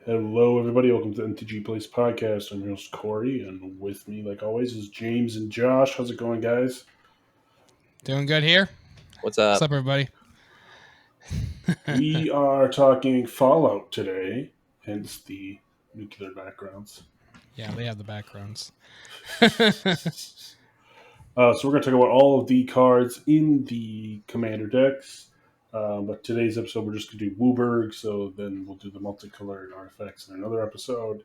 Hello, everybody. Welcome to the MTG Place podcast. I'm your host, Corey, and with me, like always, is James and Josh. How's it going, guys? Doing good here. What's up? What's up, everybody? We are talking Fallout today, hence the nuclear backgrounds. Yeah, they have the backgrounds. So we're going to talk about all of the cards in the commander decks. But today's episode, we're just going to do WUBR, so then we'll do the multicolored artifacts in another episode.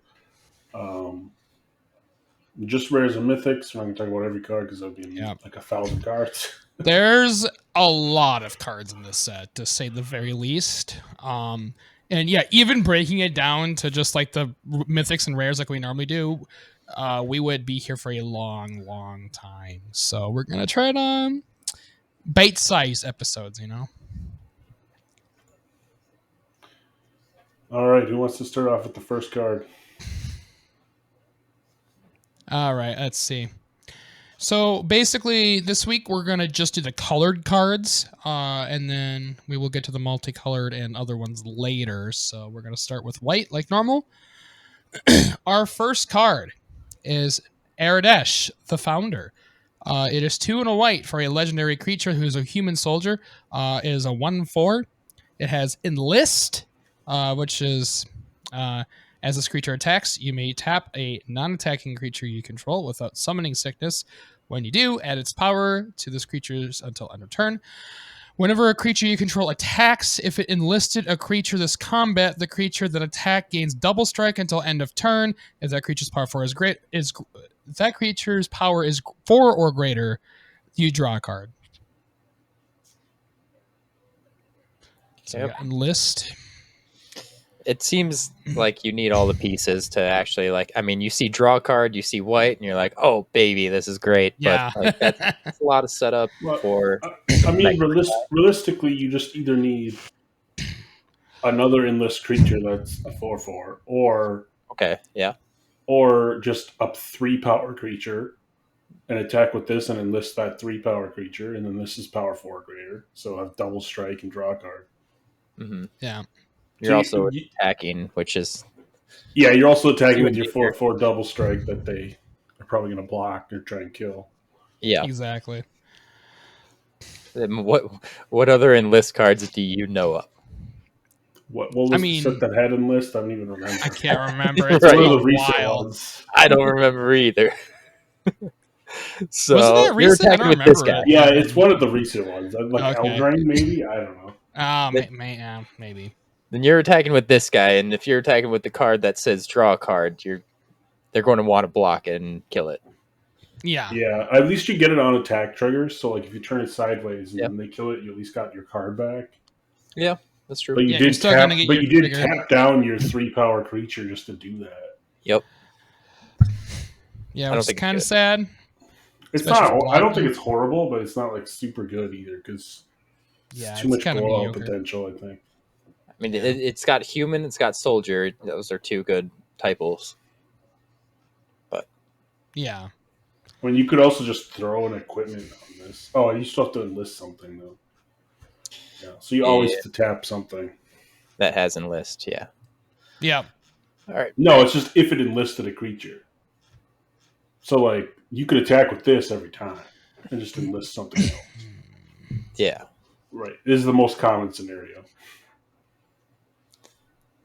Just rares and mythics. We're not going to talk about every card because that would be like 1,000 cards. There's a lot of cards in this set, to say the very least. And yeah, even breaking it down to just like the mythics and rares like we normally do, we would be here for a long, long time. So we're going to try to bite-size episodes, you know? All right, who wants to start off with the first card? All right, let's see. So basically, this week we're going to just do the colored cards, and then we will get to the multicolored and other ones later. So we're going to start with white like normal. Our first card is Aradesh, the Founder. It is 2 and a white for a legendary creature who is a human soldier. It is a 1/4. It has Enlist, which is... as this creature attacks, you may tap a non-attacking creature you control without summoning sickness. When you do, add its power to this creature's until end of turn. Whenever a creature you control attacks, if it enlisted a creature this combat, the creature that attacked gains double strike until end of turn. If that creature's power if that creature's power is 4 or greater, you draw a card. So we got Enlist. It seems like you need all the pieces to actually, like, I mean, you see draw card, you see white, and you're like, oh, baby, this is great. Yeah. But like, that's a lot of setup for... I mean, realistically, you just either need another Enlist creature that's a 4/4, or... Okay, yeah. Or just a 3-power creature and attack with this and enlist that 3-power creature, and then this is power 4 greater, so have double strike and draw a card. Mm-hmm. Yeah. You're also attacking, which is... Yeah, you're also attacking with your 4/4 double strike that they are probably going to block or try and kill. Yeah. Exactly. What other Enlist cards do you know of? What was the set that had Enlist? I don't even remember. I can't remember. It's Right. One of the recent wild. ones. I don't remember either. So wasn't that recent? you're attacking with this guy. Yeah, it's one of the recent ones. Like Okay. Eldraine, maybe? I don't know. Maybe. Then you're attacking with this guy, and if you're attacking with the card that says draw a card, they're going to want to block it and kill it. Yeah. Yeah, at least you get it on attack triggers, so like if you turn it sideways and then they kill it, you at least got your card back. Yeah, that's true. But you did tap down your 3-power creature just to do that. Yep. Yeah, which is kind of sad. It's not. I don't think it's horrible, but it's not like super good either because it's too much blowout potential, I think. I mean, it's got human, it's got soldier. Those are 2 good typos. But yeah. I mean, you could also just throw an equipment on this. Oh, you still have to enlist something though. Yeah, so you always have to tap something that has enlist. Yeah. Yeah. All right. No, it's just if it enlisted a creature. So like you could attack with this every time and just enlist something else. Yeah. Right. This is the most common scenario.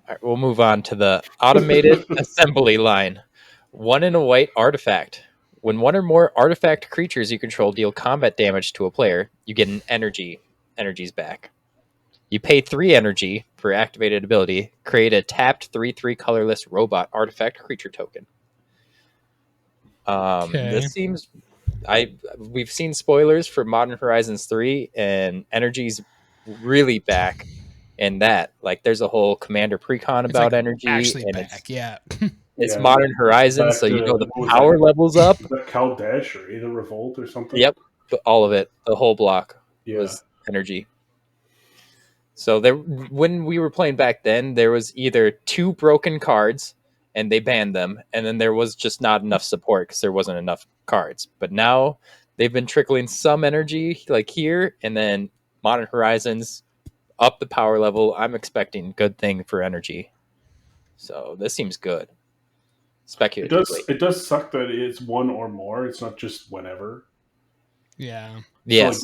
All right, we'll move on to the automated assembly line. 1 and a white artifact. When 1 or more artifact creatures you control deal combat damage to a player, you get an energies back. You pay 3 energy for activated ability. Create a tapped 3/3 colorless robot artifact creature token. This seems... We've seen spoilers for Modern Horizons 3, and energy's really back in that. Like, there's a whole Commander precon about energy. Actually and back, It's Modern Horizons, so you know the power levels up. Was that Kaldesh or Ada Revolt or something? Yep, all of it. The whole block was energy. So when we were playing back then, there was either 2 broken cards, and they banned them, and then there was just not enough support because there wasn't enough cards. But now they've been trickling some energy like here, and then Modern Horizons, up the power level. I'm expecting good thing for energy. So this seems good. Speculatively. It does suck that it's one or more. It's not just whenever. Yeah. So Yes.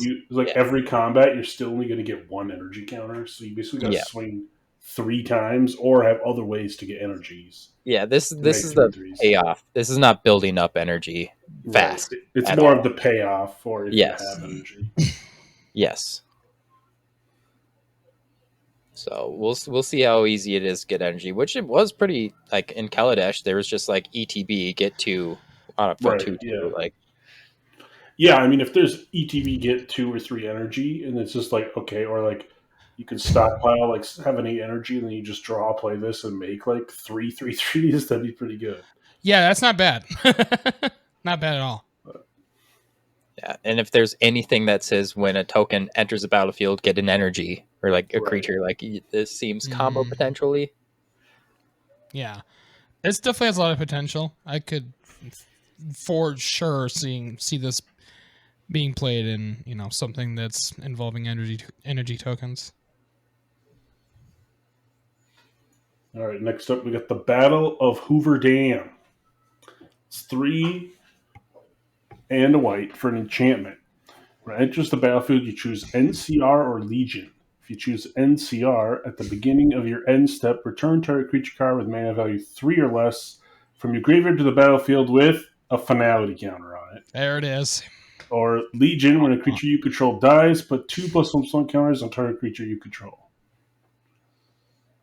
every combat, you're still only going to get one energy counter. So you basically got to Yeah. swing 3 times or have other ways to get energies. Yeah, this to make is three the threes. payoff. This is not building up energy fast. Right. It's at more all. of the payoff for if Yes. you have energy. Yes. So we'll see how easy it is to get energy, which it was pretty like in Kaladesh. There was just like ETB get 2 for Right, 2 yeah. like Yeah, I mean, if there's ETB get 2 or 3 energy, and it's just like, okay, or like you can stockpile like 7, 8 energy, and then you just draw, play this, and make like 3/3s, that'd be pretty good. Yeah, that's not bad. Not bad at all. yeah. And if there's anything that says when a token enters the battlefield, get an energy or like a Right. creature, like this seems combo Mhm. potentially. Yeah, this definitely has a lot of potential. I could, for sure, see this being played in something that's involving energy tokens. All right, next up, we got the Battle of Hoover Dam. It's 3 and a white for an enchantment. When it enters the battlefield, you choose NCR or Legion. If you choose NCR, at the beginning of your end step, return target creature card with mana value 3 or less from your graveyard to the battlefield with a finality counter on it. There it is. Or Legion, when a creature you control dies, put 2+1/+1 counters on target creature you control.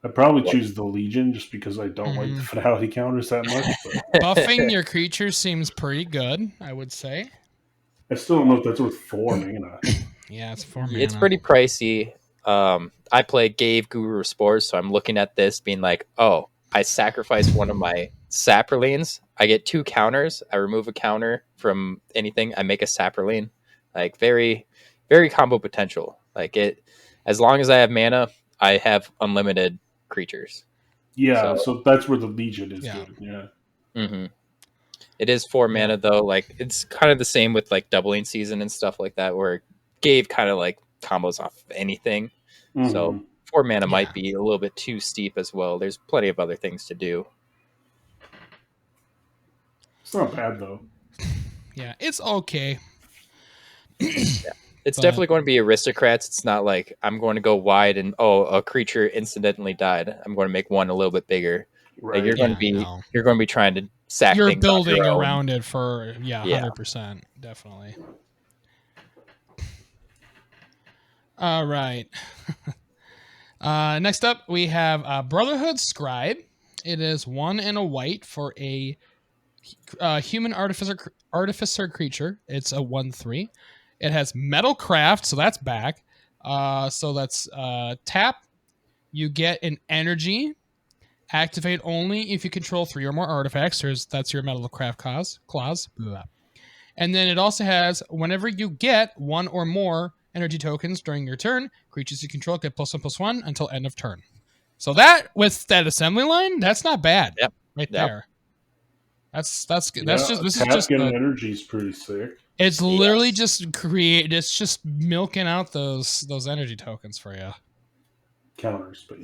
I'd probably choose the Legion just because I don't like the finality counters that much. But Buffing your creature seems pretty good, I would say. I still don't know if that's worth 4 mana. Yeah, it's 4 mana. It's pretty pricey. I play Gave Guru Spores, so I'm looking at this being like, oh, I sacrifice one of my Saproleans. I get 2 counters. I remove a counter from anything. I make a Saprolean. Like very, very combo potential. Like it, as long as I have mana, I have unlimited creatures. Yeah, so that's where the Legion is good. Yeah. Mm-hmm. It is 4 mana though. Like it's kind of the same with like doubling season and stuff like that, where Gave kind of like combos off anything. Mm-hmm. So 4 mana might be a little bit too steep as well. There's plenty of other things to do. It's not bad though. Yeah, it's okay. It's definitely going to be aristocrats. It's not like I'm going to go wide and a creature incidentally died. I'm going to make one a little bit bigger. Right. Like, you're going to be trying to sack You're things building on your own. around it for 100%, definitely. All right. Next up, we have Brotherhood Scribe. It is 1 and a white for a human artificer creature. It's a 1/3. It has Metal Craft, so that's back. So that's tap. You get an energy. Activate only if you control 3 or more artifacts. That's your Metal Craft clause. Blah. And then it also has, whenever you get 1 or more energy tokens during your turn, creatures you control get +1/+1 until end of turn. So that, with that assembly line, that's not bad. Yep. There. That's good. Yeah, This is just getting energy is pretty sick. It's literally it's just milking out those energy tokens for you. Counters, but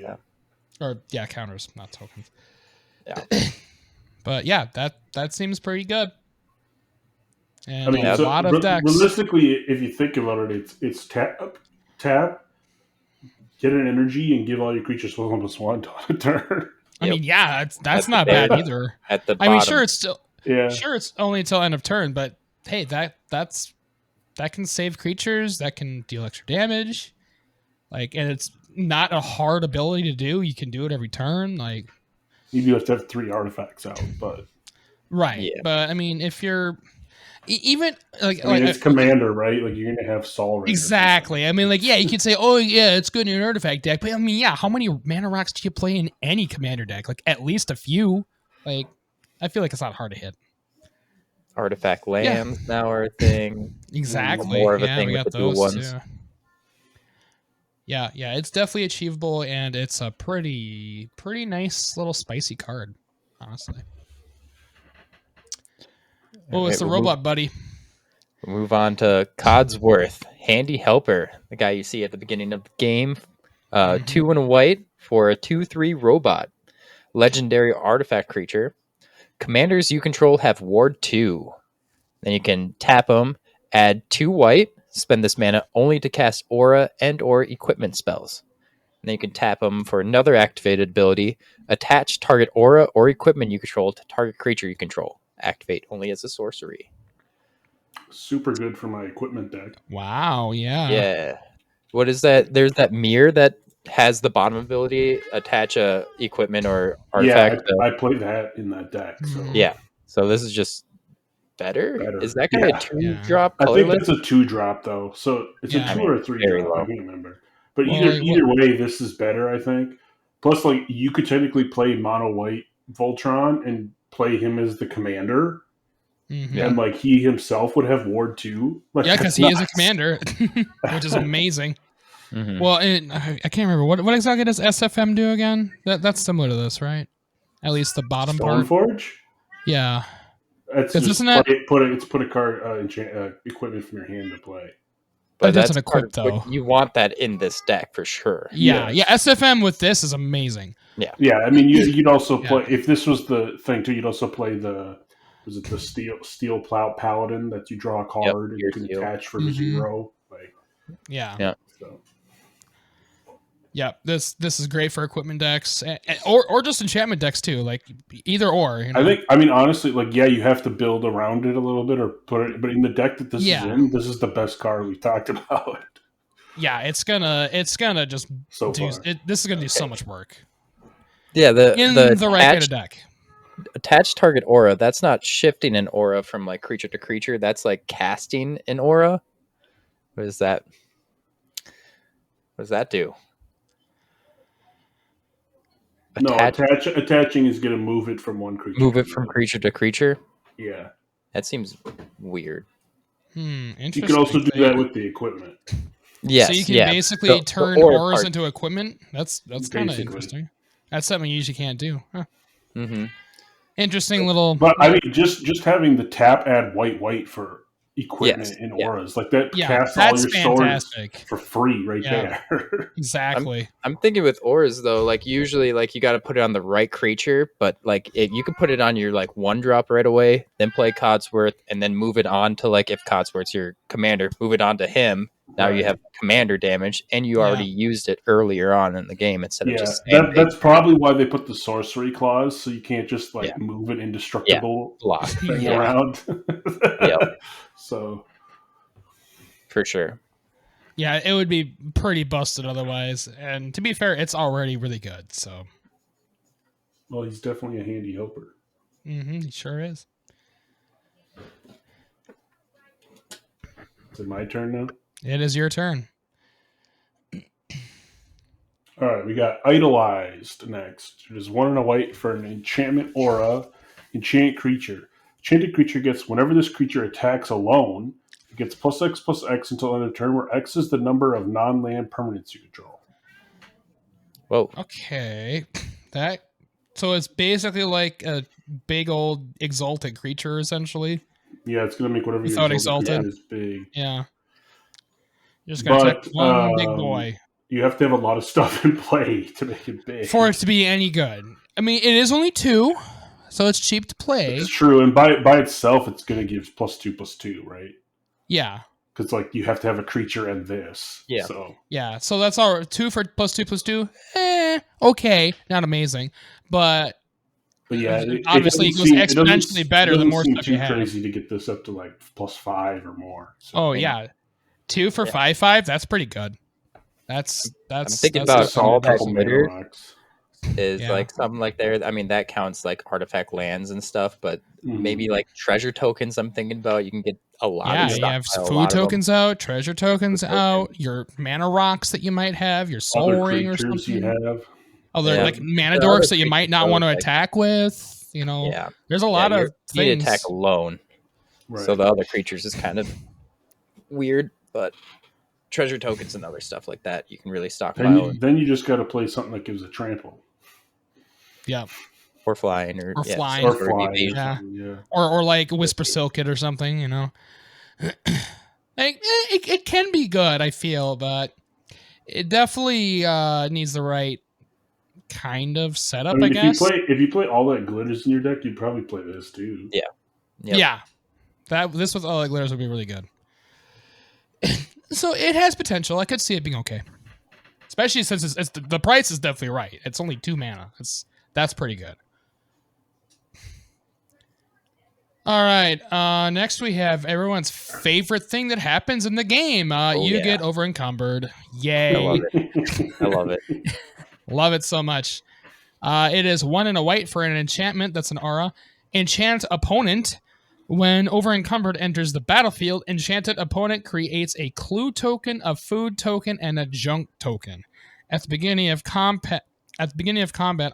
counters, not tokens. Yeah. But yeah, that seems pretty good. And I mean, a lot of decks. Realistically, if you think about it, it's tap, get an energy, and give all your creatures +1/+1 on a turn. I mean, yeah, that's not bad either. At the bottom. I mean, sure, it's only until end of turn, but hey, that can save creatures, that can deal extra damage, like, and it's not a hard ability to do. You can do it every turn. Like, you do have to have 3 artifacts out, but right. Yeah. But I mean, if you're even it's commander, right? Like, you're gonna have Sol Ring. Exactly. I mean, like, yeah, you could say, oh yeah, it's good in an artifact deck, but I mean, yeah, how many mana rocks do you play in any commander deck? Like, at least a few. Like, I feel like it's not hard to hit. Artifact lands now are a thing. Exactly. More of a thing with the dual ones. Too. Yeah, it's definitely achievable, and it's a pretty nice little spicy card, honestly. Oh, it's the robot buddy. We'll move on to Codsworth, Handy Helper, the guy you see at the beginning of the game. Mhm. 2 and a white for a 2/3 robot. Legendary artifact creature. Commanders you control have Ward 2. Then you can tap them, add 2 white, spend this mana only to cast aura and or equipment spells. And then you can tap them for another activated ability. Attach target aura or equipment you control to target creature you control. Activate only as a sorcery. Super good for my equipment deck. Wow. Yeah. Yeah. What is that? There's that mirror that has the bottom ability, attach a equipment or artifact. I played that in that deck. So Mhm. Yeah. So this is just better. Better. Is that guy Yeah. a 2 Yeah. drop I think colorless? that's a 2-drop though. So it's Yeah. a I 2 mean, or a 3 very drop. low. I can't remember. But Well, either like, either way, this is better. I think. Plus, like you could technically play mono white Voltron and play him as the commander, Mhm. and like he himself would have Ward 2. Like, Yeah, because that's he is a nuts. commander, which is amazing. Mhm. Well, and I can't remember what exactly does SFM do again. That's similar to this, right? At least the bottom part. Stoneforge. Yeah, That's 'Cause just isn't that- put a card equipment from your hand to play. But That doesn't that's part equip, of what though. you want that in this deck for sure. Yeah, Yes. yeah. SFM with this is amazing. Yeah, I mean you'd also Yeah. play if this was the thing too. You'd also play the steel plow paladin that you draw a card and you your can steel. attach for Mhm. 0. Like Yeah. Yeah. so. Yeah, this is great for equipment decks, or just enchantment decks too. Like either or. You know? I mean honestly, like you have to build around it a little bit or put it, but in the deck that this is in, this is the best card we've talked about Yeah, it's gonna just so do. far. This is gonna do so much work Yeah, in the the right kind of deck. attached target aura, that's not shifting an aura from like creature to creature. That's like casting an aura. What is that? What does that do? No, attaching is going to move it from one creature. Move to it from another. creature to creature. Yeah, That seems weird. Interesting. you can also do that with the equipment. So Yes, you can yeah. basically The turn aura auras part. into equipment. That's kind of Basically. interesting. That's something you usually can't do. Huh. Mm-hmm. Interesting little. But I mean, just having the tap add white for equipment Yes, and yeah. auras like that Yeah, casts all that's your fantastic. swords for free right Yeah. there. Exactly. I'm thinking with auras though, like usually like you got to put it on the right creature, but like you can put it on your like 1-drop right away, then play Codsworth, and then move it on to like if Codsworth's your commander, move it on to him. Now you Right. have commander damage, and you Yeah. already used it earlier on in the game instead of Yeah, just sandbagging. that's probably why they put the sorcery clause, so you can't just like Yeah. move an indestructible block. thing Yeah. around. Yep. So For sure. Yeah, it would be pretty busted otherwise. And to be fair, it's already really good. So, well, he's definitely a handy helper. he sure is. Is it my turn now? It is your turn. All right, we got Idolized next. It is 1 and a white for an enchantment aura, enchant creature. Enchanted creature gets whenever this creature attacks alone, it gets +X/+X until end of turn, where X is the number of non-land permanents you control. Whoa. Okay. So it's basically like a big old exalted creature, essentially. Yeah, it's going to make whatever your Without exalted exalted. creature is big. Yeah. You're just gonna attack one big boy. You have to have a lot of stuff in play to make it big. For it to be any good. I mean, it is only 2, so it's cheap to play. It's true, and by itself, it's going to give +2/+2, right? Yeah. Because like you have to have a creature and this. Yeah. So Yeah. So that's our 2 for +2/+2. Okay. Not amazing. But yeah, obviously it goes exponentially better the more stuff too you have. crazy to get this up to like +5 or more. So, Oh yeah. 2 for 5/5, that's pretty good. That's I'm thinking about that's all that couple mana glitter rocks. is Yeah. like something like there. I mean, that counts like artifact lands and stuff, but Mhm. maybe like treasure tokens. I'm thinking about you can get a lot. Yeah, of you have stockpile, a food lot of them. tokens out, treasure tokens Food out, tokens. your mana rocks that you might have, your soul Other ring or creatures something. you have. Other Yeah. like mana The dorks other that you might creatures, not though, want to like- attack with. You know, Yeah, there's a lot of you need things. to attack alone. Right. So the other creatures is kind of weird, but treasure tokens and other stuff like that you can really stockpile then you just got to play something that gives a trample Yeah, or flying or Or flying. or or flying. evasion. Yeah. Yeah. or like Whisper Silk It or something. You know. Like, it can be good, I feel, but it definitely needs the right kind of setup, I guess. if you play all that glitters in your deck, you'd probably play this too. Yeah. Yep. Yeah, this with all the glitters would be really good. So it has potential. I could see it being okay, especially since the price is definitely right. It's only 2 mana. That's pretty good. All right. Next we have everyone's favorite thing that happens in the game. You get over encumbered. Yay! I love it. I love it. Love it so much. It is 1 and a white for an enchantment. That's an aura. Enchant opponent. When over encumbered enters the battlefield, enchanted opponent creates a clue token, a food token, and a junk token. At the beginning of combat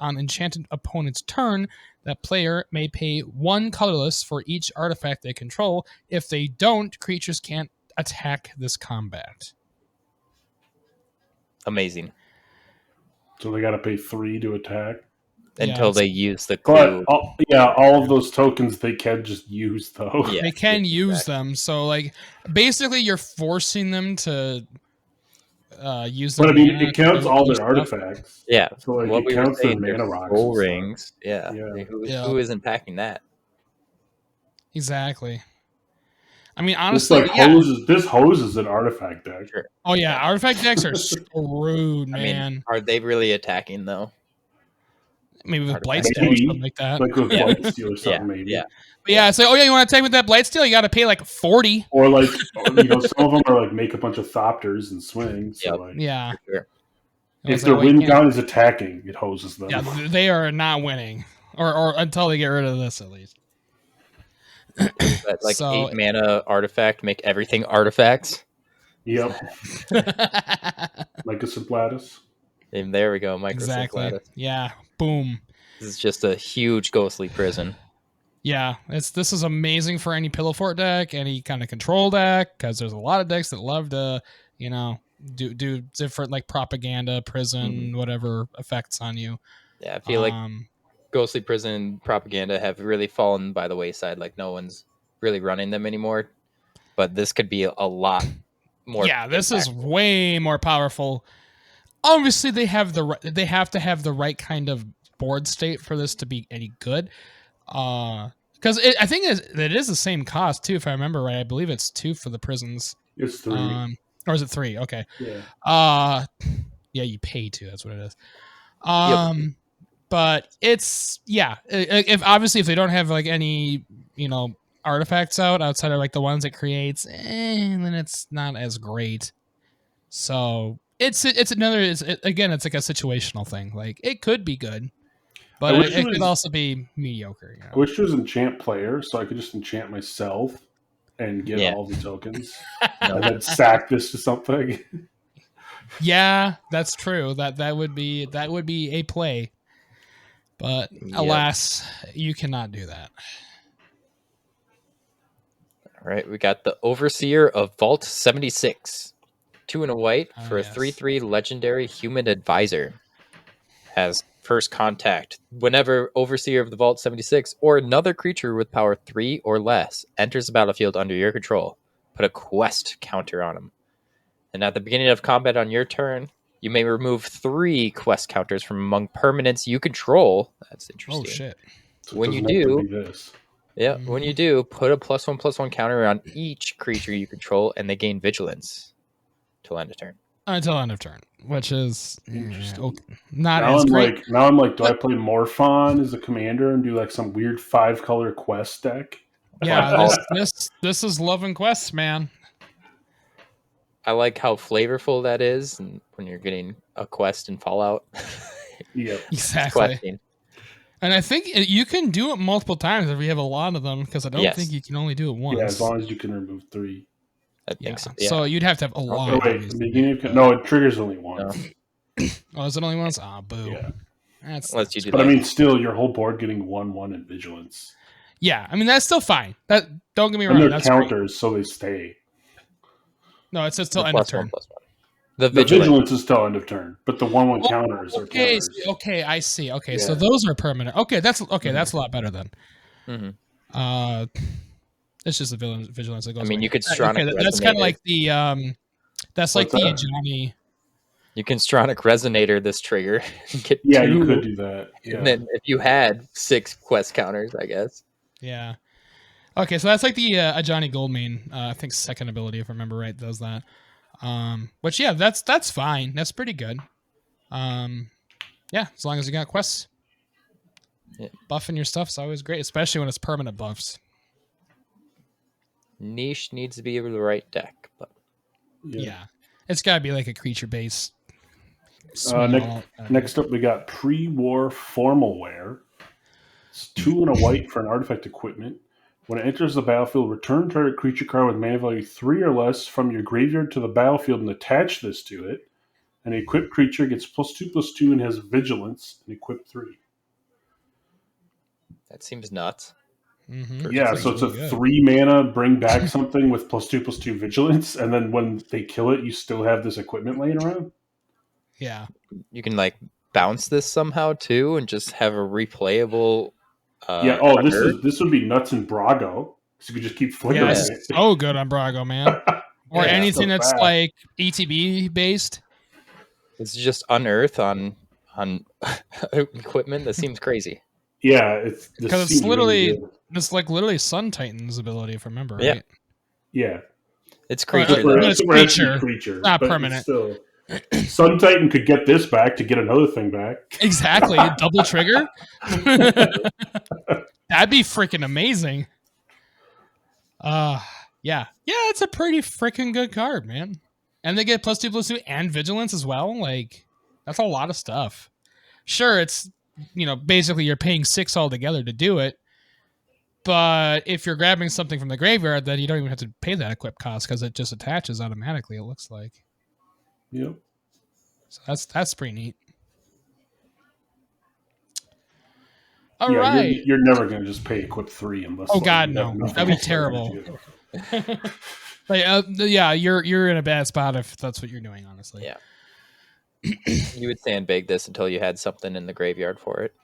on enchanted opponent's turn, that player may pay 1 colorless for each artifact they control. If they don't, creatures can't attack this combat. Amazing. So they got to pay 3 to attack. Until they use the clue. But all of those tokens they can just use though. Yeah, they can use them. So like basically you're forcing them to use their But I mean, mana it counts to all do their stuff. artifacts. Yeah. So like What it we were counts their saying, mana their rocks. soul and stuff. rings. Yeah. Yeah. Who isn't packing that? Exactly. I mean, honestly, this hoses an artifact deck. Sure. Oh yeah, artifact decks are screwed, man. I mean, are they really attacking though? Maybe with Artifact. Blightsteel or something like that. Like with Blightsteel or something, maybe. Yeah. But yeah, it's like, oh yeah, you want to attack with that Blightsteel? You got to pay like 40. Or like, some of them are like make a bunch of Thopters and swings. So Yep. like, Yeah. For sure. if their win count is attacking, it hoses them. Yeah, they are not winning, or until they get rid of this at least. But like 8 mana artifact, make everything artifacts. Yep. Like a Sublatus. And there we go, Exactly. Sublatus. Yeah. Boom. This is just a huge ghostly prison. Yeah, this is amazing for any Pillow Fort deck, any kind of control deck, because there's a lot of decks that love to, do different like propaganda, prison, whatever effects on you. Yeah, I feel like ghostly prison propaganda have really fallen by the wayside. Like no one's really running them anymore. But this could be a lot more. Yeah, this is way more powerful. Obviously, they have to have the right kind of board state for this to be any good. Because I think it is the same cost too, if I remember right. I believe it's 2 for the prisons. It's 3. Or is it 3? Okay. Yeah. Yeah, you pay 2. That's what it is. Yep. But it's if they don't have like any artifacts outside of like the ones it creates, then it's not as great. So it's like a situational thing. Like it could be good, but it could also be mediocre. I wish there was enchant player, so I could just enchant myself and get all the tokens, and then sack this to something. Yeah, that's true. That would be a play, but alas, you cannot do that. All right, we got the Overseer of Vault 76. 2 and a white for a 3/3 legendary human advisor. Has first contact. Whenever Overseer of the Vault 76 or another creature with power 3 or less enters the battlefield under your control, put a quest counter on him. And at the beginning of combat on your turn, you may remove 3 quest counters from among permanents you control. That's interesting. Oh shit. So when you do, put a +1/+1 counter on each creature you control, and they gain vigilance till end of turn. Until end of turn, which is interesting. Not as great. Now I'm like, do I play Morphon as a commander and do like some weird 5-color quest deck? Yeah, this is love and quests, man. I like how flavorful that is, and when you're getting a quest in Fallout. Yeah, exactly. And I think you can do it multiple times if you have a lot of them, because I don't think you can only do it once. Yeah, as long as you can remove 3. I think so. So you'd have to have a lot. No, it triggers only once. No. Oh, is it only once? Ah, boo. Yeah. Unless you do but I mean, still, your whole board getting 1/1 in vigilance. Yeah, I mean that's still fine. That don't get me wrong. And they're that's counters, great. so they stay. No, it says till end of turn. The vigilance is till end of turn, but the 1/1 counters are counters. Okay, I see. Okay, so those are permanent. Okay, that's a lot better then. Mm-hmm. It's just a vigilance that goes. I mean, away. you could Stronic that's kind of Resonator. like the that's like What's the that? Ajani. You can Stronic Resonator this trigger and get Yeah, 2. you could do that. Yeah. And then if you had 6 quest counters, I guess. Yeah. Okay, so that's like the Ajani Goldmane. I think second ability, if I remember right, does that. Which yeah, that's fine. That's pretty good. Yeah, as long as you got quests. Yeah. Buffing your stuff's always great, especially when it's permanent buffs. Niche needs to be the right deck, but Yeah. It's got to be like a creature base. Next up, we got pre-war formal wear. It's 2 and a white for an artifact equipment. When it enters the battlefield, return target creature card with mana value 3 or less from your graveyard to the battlefield and attach this to it. An equipped creature gets +2/+2 and has vigilance and equip 3. that seems nuts. Mm-hmm. Yeah, so it's a 3 mana bring back something with +2/+2 vigilance, and then when they kill it, you still have this equipment laying around. Yeah. You can like bounce this somehow too, and just have a replayable. Yeah. Oh, this would be nuts in Brago. So you could just keep flickering Yeah, it. so good on Brago, man. Or Yeah, anything so that's fast. like ETB based. It's just unearth on equipment. That seems crazy. Yeah, it's Because it's literally literally Sun Titan's ability, if I remember Yeah. right. Yeah. It's But creature. it's though. Except for it has to be creature, not but permanent. Still, Sun Titan could get this back to get another thing back. Exactly. Double trigger. That'd be freaking amazing. Yeah. Yeah, it's a pretty freaking good card, man. And they get +2/+2 and vigilance as well. Like, that's a lot of stuff. Sure, it's basically you're paying 6 altogether to do it. But if you're grabbing something from the graveyard, then you don't even have to pay that equip cost because it just attaches automatically, it looks like. Yep. So that's pretty neat. All Yeah, right. you're never going to just pay equip 3 unless. Oh God, you have no. nothing That'd be else to terrible. do. Yeah, you're in a bad spot if that's what you're doing, honestly. Yeah. You would sandbag this until you had something in the graveyard for it.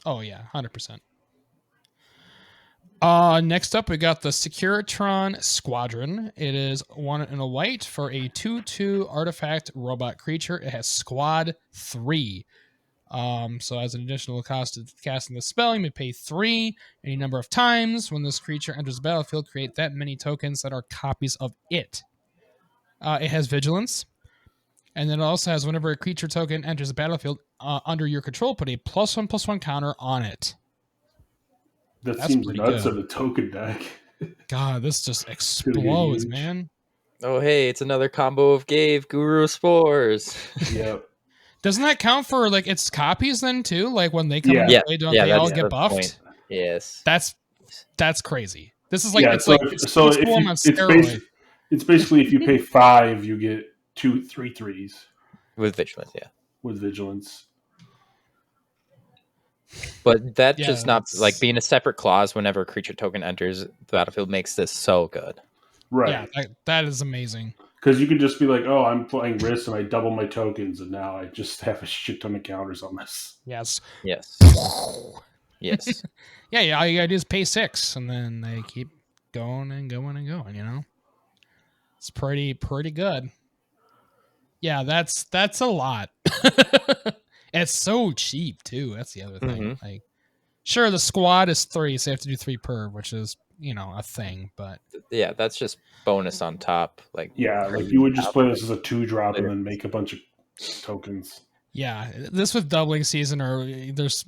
Oh yeah, 100%. Next up we got the Securitron Squadron. It is 1 and a white for a 2/2 artifact robot creature. It has squad 3. So as an additional cost of casting the spell, you may pay 3 any number of times. When this creature enters the battlefield, create that many tokens that are copies of it. It has vigilance. And then it also has whenever a creature token enters the battlefield under your control, put a +1/+1 counter on it. That seems pretty nuts good. in the token deck. God, this just explodes, huge. man. Oh, hey, it's another combo of Gave Guru Spores. Yep. Doesn't that count for like its copies then too? Like when they come into Yeah. play, don't Yeah, they all that's get the buffed? point. Yes. That's crazy. This is like Yeah, it's so like if- it's so if form you- on it's steroids. It's basically if you pay 5, you get 2 3/3s With vigilance, yeah. with vigilance. But that Yeah, just not it's- like being a separate clause whenever a creature token enters the battlefield makes this so good. Right. Yeah, that is amazing. Because you could just be like, oh, I'm playing Risk and I double my tokens, and now I just have a shit ton of counters on this. Yes. Yes. Yes. Yeah, all you gotta do is pay 6, and then they keep going and going and going, you know? It's pretty good. Yeah, that's a lot. It's so cheap too. That's the other thing. Mhm. Like, sure, the squad is 3, so you have to do 3 per, which is a thing. But Yeah, that's just bonus on top. Like Yeah, like you would just play this as a 2-drop and then make a bunch of tokens. yeah, this with doubling season, or there's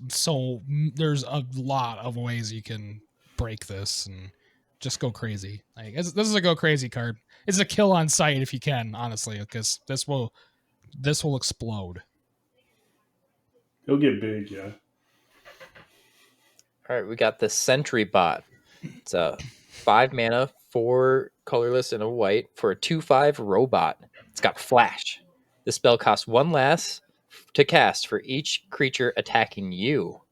a lot of ways you can break this and just go crazy. Like this is a go crazy card. It's a kill on sight if you can, honestly, because this will explode. It'll get big, yeah. All right, we got the Sentry Bot. It's a 5 mana, 4 colorless, and a white for a 2/5 robot. It's got flash. The spell costs 1 less to cast for each creature attacking you.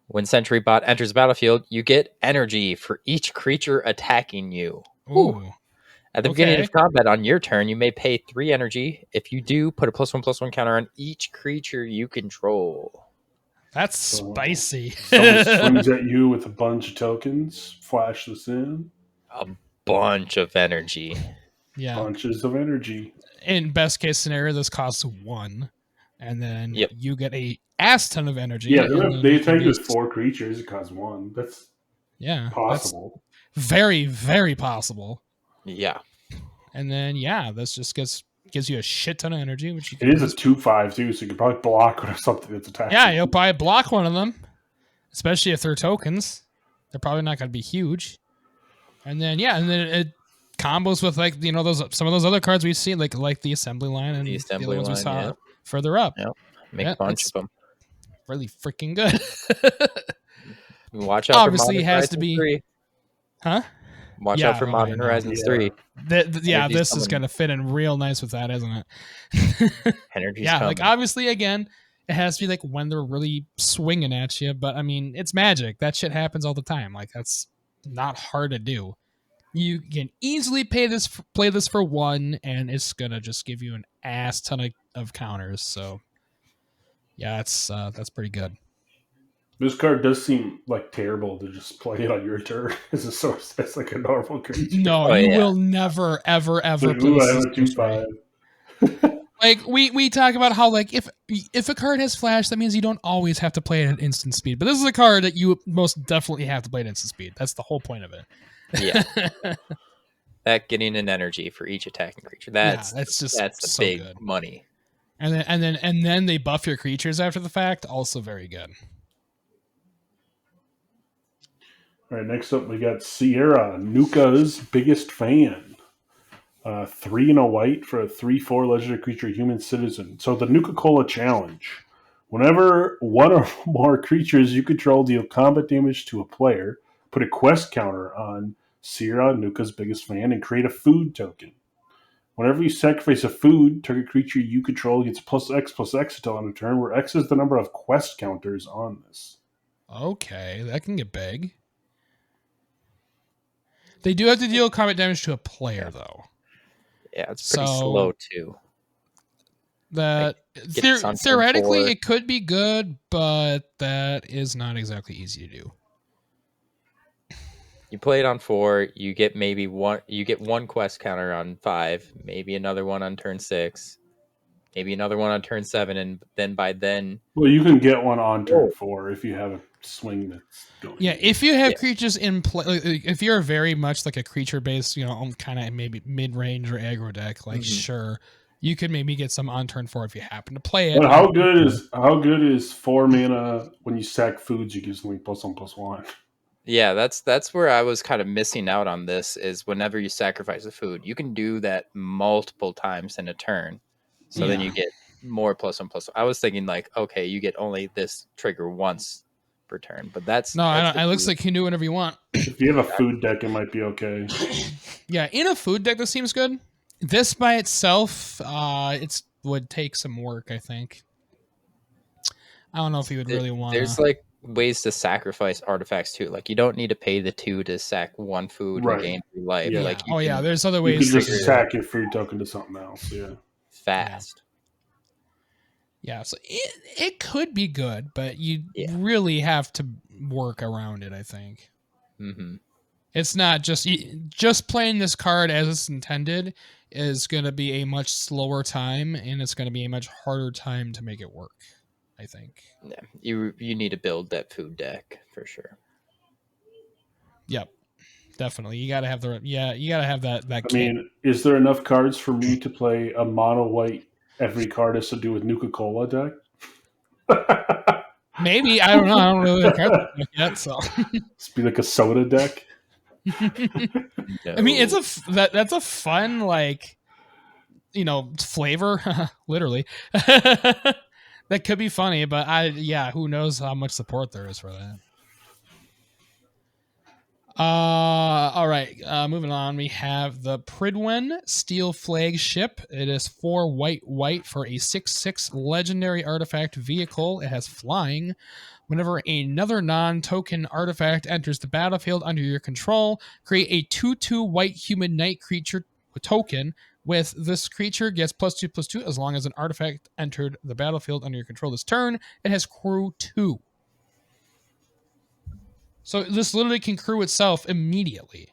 When Sentry Bot enters the battlefield, you get energy for each creature attacking you. Ooh. At the Okay. beginning of combat on your turn, you may pay 3 energy. If you do, put a +1/+1 counter on each creature you control. That's spicy. Someone swings at you with a bunch of tokens, flash this in. a bunch of energy. Yeah. Bunches of energy. In best case scenario, this costs 1, and then Yep. you get a ass ton of energy. Yeah, and then they you can attack you with just- 4 creatures. It costs 1. That's possible. That's very, very possible. Yeah. And then this just gives you a shit ton of energy, which you can It is a use. 2/5 too, so you can probably block with something that's attacking. Yeah, you'll probably block one of them, especially if they're tokens. They're probably not going to be huge. And then it combos with like those some of those other cards we've seen like the assembly line and The assembly other ones we line, saw yeah. further up. Yep. Make a bunch it's of them. really freaking good. Watch out Obviously, for it Modern has to Horizons be 3. Huh? Watch out for Modern no. Horizons Yeah. 3. Energy's This is coming. going to fit in real nice with that, isn't it? Energy's Yeah, coming. like obviously, again, it has to be like when they're really swinging at you. But I mean, it's Magic. That shit happens all the time. Like that's not hard to do. You can easily play this for 1, and it's gonna just give you an ass ton of counters. So yeah, that's pretty good. This card does seem like terrible to just play it on your turn as a source. That's like a normal creature. No, Oh, you yeah. will never ever Like, play ooh, I this have as a a sorcery. 2/5. Like we talk about how like if a card has flash, that means you don't always have to play it at instant speed. But this is a card that you most definitely have to play at instant speed. That's the whole point of it. Yeah. That getting an energy for each attacking creature. That's the so big good. money. And then they buff your creatures after the fact. Also very good. All right, next up we got Sierra, Nuka's biggest fan. 3 and a white for a 3/4 legendary creature, human citizen. So the Nuka-Cola challenge. Whenever one or more creatures you control deal combat damage to a player, put a quest counter on Sierra, Nuka's biggest fan, and create a food token. Whenever you sacrifice a food, target creature you control gets +X until end of turn, where X is the number of quest counters on this. Okay, that can get big. They do have to deal combat damage to a player, though. Yeah, it's pretty slow too. That get this on turn theoretically 4. it could be good, but that is not exactly easy to do. You play it on 4, you get maybe one. You get one quest counter on 5, maybe another one on turn 6, maybe another one on turn 7, and then by then, Well, you can get one on turn 4 if you have a swing that's going. Yeah, if you have creatures in play, if you're very much like a creature based, kind of maybe mid range or aggro deck, like sure, you could maybe get some on turn 4 if you happen to play it. But how good is 4 mana when you sack foods? You give something +1/+1. yeah, that's where I was kind of missing out on this. Is whenever you sacrifice a food, you can do that multiple times in a turn, so then you get more +1/+1. I was thinking like, okay, you get only this trigger once per turn, but that's no. I don't, it looks like you can do whatever you want. If you have a food deck, it might be okay. Yeah, in a food deck, this seems good. This by itself, it would take some work, I think. I don't know if you would really want. There's like ways to sacrifice artifacts too. Like you don't need to pay the 2 to sack one food and gain 3 life. Yeah. Like there's other You ways. can just sack your food token to something else. Yeah, fast. Yeah, so it could be good, but you really have to work around it, I think. Mm-hmm. It's not just playing this card as it's intended is going to be a much slower time, and it's going to be a much harder time to make it work, I think. Yeah, you need to build that food deck for sure. Yep, definitely. You got to have that. I mean, is there enough cards for me to play a mono white? Every card has to do with Nuka-Cola deck. Maybe, I don't know. I don't really care yet. So it's be like a soda deck. No. I mean, that's a fun flavor, literally. That could be funny, but who knows how much support there is for that. All right. Moving on, we have the Pridwen Steel Flagship. It is 4 white for a 6/6 legendary artifact vehicle. It has flying. Whenever another non-token artifact enters the battlefield under your control, create a 2/2 white human knight creature token. With this creature gets +2/+2 as long as an artifact entered the battlefield under your control this turn. It has crew 2. So this literally can crew itself immediately.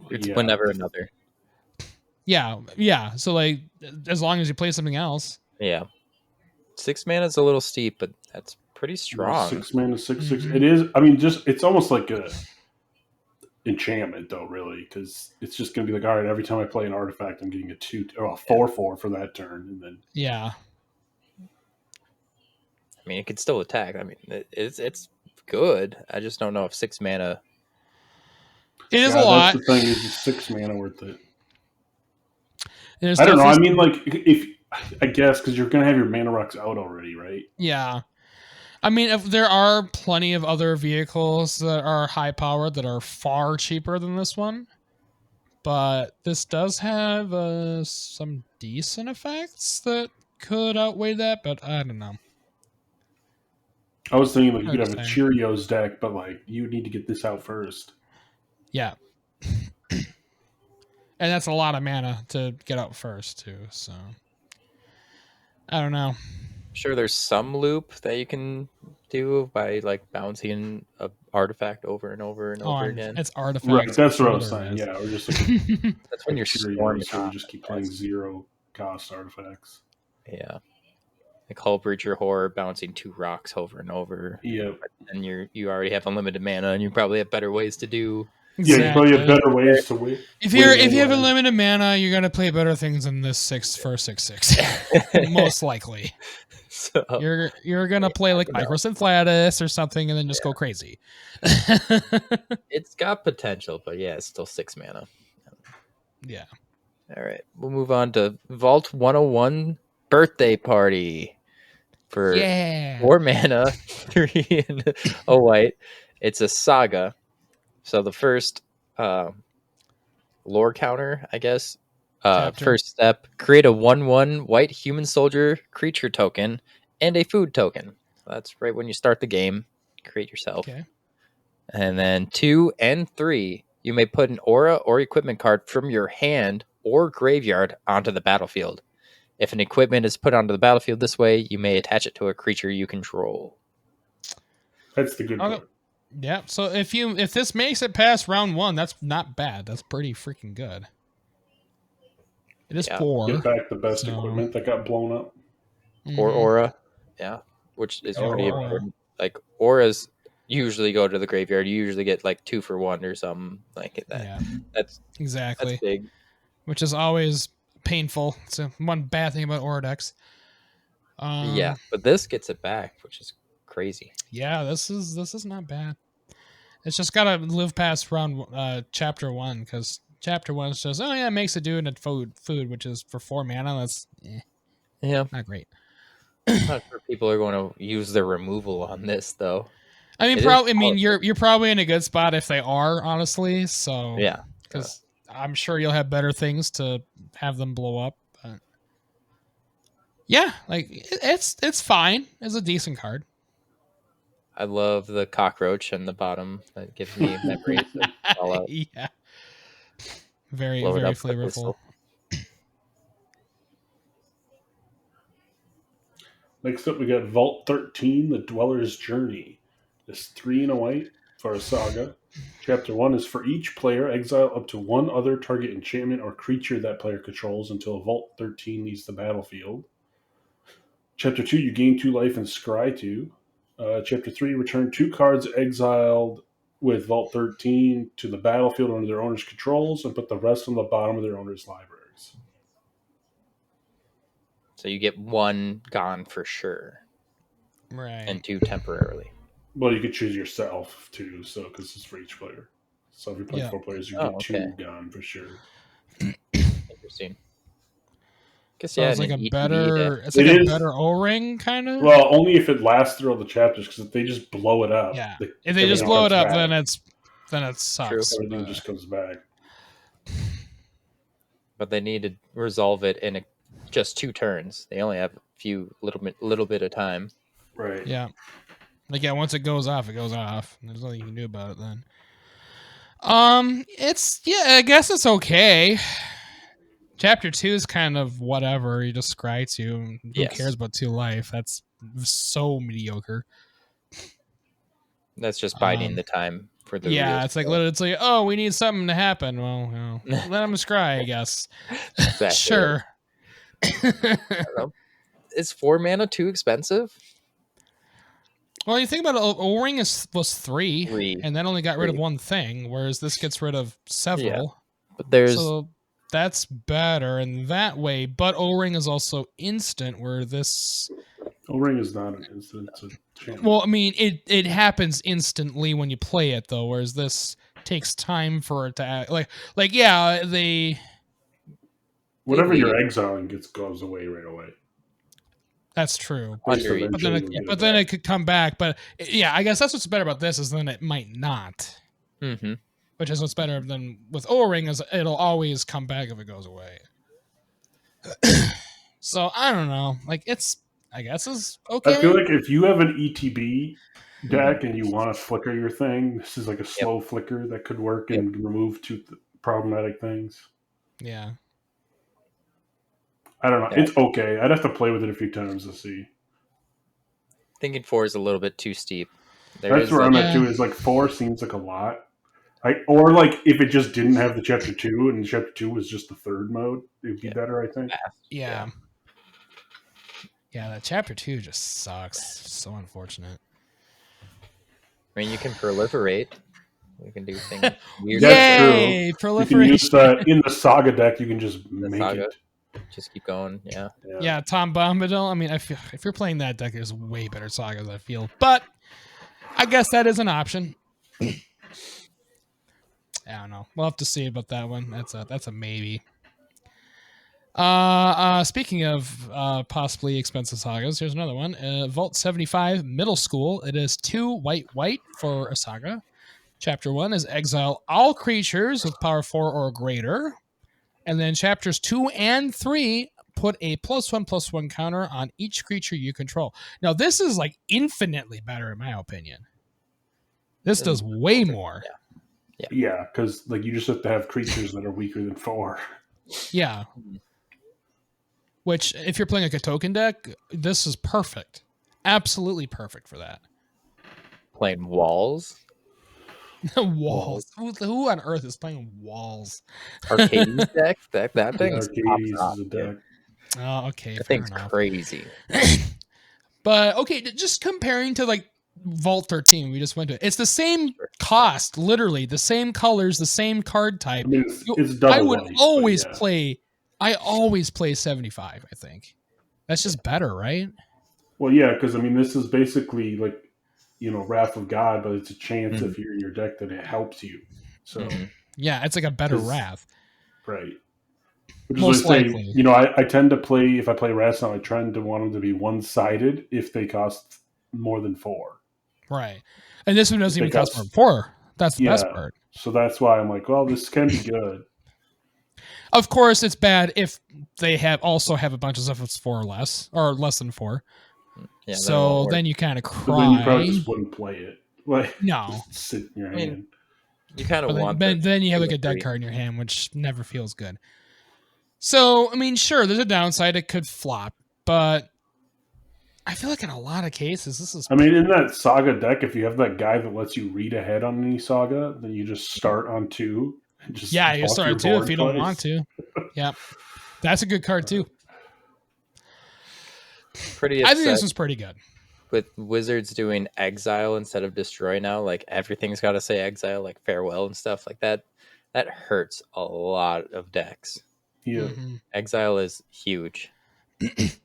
It's Yeah. whenever another. Yeah. So like, as long as you play something else. Yeah. 6 mana is a little steep, but that's pretty strong. 6 mana, 6/6. Mhm. It is. I mean, just it's almost like a enchantment, though, really, because it's just going to be like, all right, every time I play an artifact, I'm getting a 2 or a 4/4 for that turn, and then Yeah. I mean, it could still attack. I mean, it's good. I just don't know if 6 mana. It is yeah, a lot. that's the thing. Is 6 mana worth it? There's I don't know. I definitely mean, like if I guess because you're going to have your mana rocks out already, right? Yeah. I mean, if there are plenty of other vehicles that are high powered that are far cheaper than this one, but this does have some decent effects that could outweigh that, but I don't know. I was thinking like you Hard could to have a say. Cheerios deck, but like you need to get this out first. Yeah. And that's a lot of mana to get out first, too, so. I don't know. Sure, there's some loop that you can do by like bouncing a artifact over and over and over again. It's artifacts. Right, that's what I Sure was there saying. is. Yeah, or just like That's when you're storming. Cheerios, where you just keep playing 0 cost artifacts. Yeah, like Hull Breacher Horror bouncing 2 rocks over and over, Yep. and you already have unlimited mana, and you probably have better ways to do. Yeah, you probably have Exactly. better ways to win. If you have unlimited mana, you're gonna play better things than this 6/6. Most likely. So You're gonna play like Microsynthlatus or something and then just go crazy. it's got potential, but yeah, it's still 6 mana. Yeah. All right, we'll move on to Vault 101 Birthday Party for 4 mana, 3 and a white. It's a saga. So the first lore counter, I guess. First step, create a 1/1 white human soldier creature token and a food token. That's right when you start the game. Create yourself. Okay. And then 2 and 3, you may put an aura or equipment card from your hand or graveyard onto the battlefield. If an equipment is put onto the battlefield this way, you may attach it to a creature you control. That's the good part. Yeah. So if this makes it past round 1, that's not bad. That's pretty freaking good. It is 4. Get back the best equipment that got blown up. Or aura. Yeah. Which is pretty important. Like auras usually go to the graveyard. You usually get like 2 for 1 or something like that. Yeah. That's big. Which is always painful. It's one bad thing about aura decks. Yeah, but this gets it back, which is crazy. Yeah, this is not bad. It's just gotta live past round chapter 1, because chapter 1 is just it makes it do it food, which is for 4 mana. That's not great. I'm not sure people are going to use their removal on this though. I mean, probably. I mean, you're probably in a good spot if they are, honestly. So yeah, because I'm sure you'll have better things to have them blow up. But yeah, like it's fine. It's a decent card. I love the cockroach in the bottom. That gives me memories of Fallout. Yeah, very flavorful. Next up, we got Vault 13, The Dweller's Journey. This 3 and a white for a saga. Chapter 1 is for each player, exile up to 1 other target enchantment or creature that player controls until Vault 13 leaves the battlefield. Chapter 2, you gain 2 life and scry 2. Chapter 3, return 2 cards exiled with Vault 13 to the battlefield under their owner's controls and put the rest on the bottom of their owner's libraries. So you get 1 gone for sure. Right. And 2 temporarily. Well, you could choose yourself too, so because it's for each player. So if you play 4 players, you get 2 gone for sure. Interesting. Guess so it's like a better, it's like a better O-ring kind of. Well, only if it lasts through all the chapters, because if they just blow it up, yeah. If they just blow it up, then it sucks. True. Everything just comes back. But they need to resolve it in just 2 turns. They only have a little bit of time. Right. Yeah. Like once it goes off, it goes off. There's nothing you can do about it then. I guess it's okay. Chapter 2 is kind of whatever. You just scry 2. Who cares about 2 life? That's so mediocre. That's just biding the time for the Yeah, real it's like stuff. literally, it's like, oh, we need something to happen. Well, let them scry, I guess. Exactly. Sure. I don't know. Is 4 mana too expensive? Well, you think about it, O-Ring was 3, 3. and that only got rid of 3. one thing, whereas this gets rid of several. But there's So that's better in that way. But O-Ring is also instant, where this. O-Ring is not an instant. It's a channel. Well, I mean, it happens instantly when you play it, though, whereas this takes time for it to act. Like yeah, they. Whatever leave. you're exiling goes away right away. That's true. Agreed. But then it could come back. But yeah, I guess that's what's better about this is then it might not. Mm-hmm. Which is what's better than with O-Ring is it'll always come back if it goes away. So I don't know. Like I guess is okay. I feel like if you have an ETB deck and you want to flicker your thing, this is like a slow flicker that could work and remove two problematic things. Yeah. I don't know. It's okay. I'd have to play with it a few times to see. Thinking 4 is a little bit too steep. That's where I'm at too. Is like 4 seems like a lot. Or like if it just didn't have the chapter 2 and chapter 2 was just the third mode, it'd be better. I think. Yeah. Yeah, that chapter 2 just sucks. So unfortunate. I mean, you can proliferate. You can do things weird. That's Yay, true. proliferation. You can use in the Saga deck. You can just make it. Just keep going. Yeah, Tom Bombadil. I mean, I feel if you're playing that deck, there's way better sagas. I feel, but I guess that is an option. I don't know. We'll have to see about that one. That's a maybe. Speaking of possibly expensive sagas, here's another one. Vault 75 Middle School. It is 2 white for a saga. Chapter 1 is exile all creatures with power 4 or greater. And then chapters 2 and 3 put a +1/+1 counter on each creature you control. Now, this is like infinitely better in my opinion. This does way more. Yeah, because like you just have to have creatures that are weaker than 4. Yeah. Which, if you're playing like a token deck, this is perfect. Absolutely perfect for that. Playing walls. Walls. Who on earth is playing walls? Arcades deck. That thing is a deck. Oh, okay. That thing's crazy. But okay, just comparing to like Vault 13, we just went to it. It's the same cost, literally the same colors, the same card type. I mean, it's double. I would always play. I always play 75. I think that's just better, right? Well, yeah, because I mean, this is basically like, Wrath of God, but it's a chance if you're in your deck that it helps you. So yeah, it's like a better Wrath, right? Which most is what I say, likely. I tend to play, if I play Wrath now, I tend to want them to be one-sided if they cost more than 4. Right, and this one doesn't even cost more than 4. That's the best part. So that's why I'm like, well, this can be good. Of course, it's bad if they also have a bunch of stuff that's 4 or less, or less than 4. Yeah, so then you kind of cry. So then you probably just wouldn't play it. Like, no, just sit in your hand. You kind of want. Then you have like a dead card in your hand, which never feels good. So I mean, sure, there's a downside; it could flop, but I feel like in a lot of cases, this is. I mean, in that Saga deck, if you have that guy that lets you read ahead on any Saga, then you just start on 2. And just you start on 2 if you don't want to. Yeah, that's a good card too. Pretty. I think this was pretty good. With Wizards doing exile instead of destroy now, like everything's got to say exile, like farewell and stuff like that. That hurts a lot of decks. Yeah, exile is huge.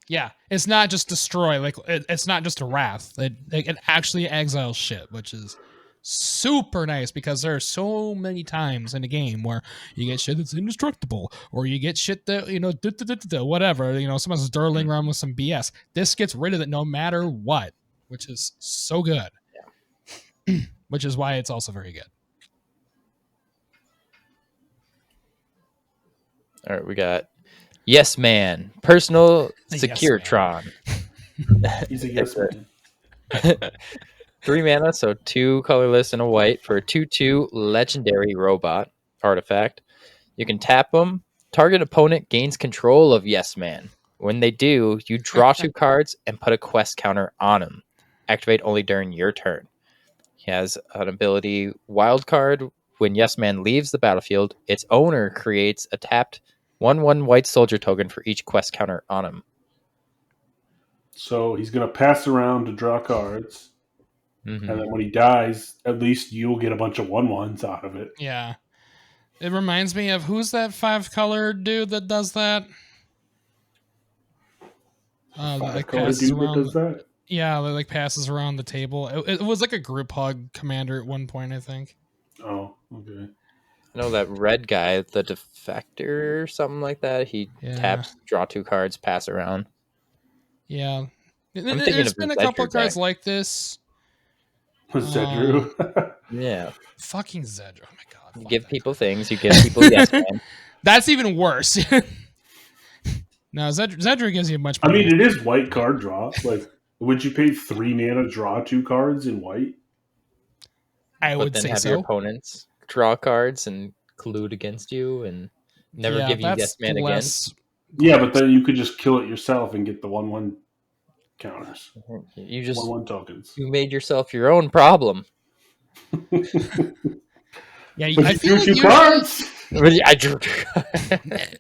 Yeah, it's not just destroy. Like it's not just a wrath. It actually exiles shit, which is super nice because there are so many times in a game where you get shit that's indestructible, or you get shit that whatever. Someone's dirling around with some BS. This gets rid of it no matter what, which is so good. Yeah. Which is why it's also very good. All right, we got Yes Man, personal Securetron. He's a yes man. 3 mana, so 2 colorless and a white for a 2/2 legendary robot artifact. You can tap them. Target opponent gains control of Yes Man. When they do, you draw 2 cards and put a quest counter on them. Activate only during your turn. He has an ability Wild Card. When Yes Man leaves the battlefield, its owner creates a tapped 1/1 white soldier token for each quest counter on him. So he's going to pass around to draw cards. Mm-hmm. And then when he dies, at least you'll get a bunch of 1/1s out of it. Yeah. It reminds me of who's that 5-color dude that does that? That like 5-color passes dude that around. does that? Yeah, that like passes around the table. It was like a group hug commander at one point, I think. Oh, okay. I know that red guy, the Defector or something like that. He taps, draw 2 cards, pass around. Yeah. I'm thinking There's of been the a couple Zedruu of cards deck. like this. Zedruu. Yeah. Fucking Zedruu. Oh my god. You fuck give that. people things. You give people Yes Man. That's even worse. No, Zedruu gives you much I more. mean, it is white card draw. Like, would you pay 3 mana, draw 2 cards in white? I would But then say have your so. opponents draw cards and collude against you and never give you Yes Man again. Yeah, but then you could just kill it yourself and get the 1/1 counters. You just 1/1 tokens. you made yourself your own problem. Yeah, But I you feel drew like 2 cards! I drew.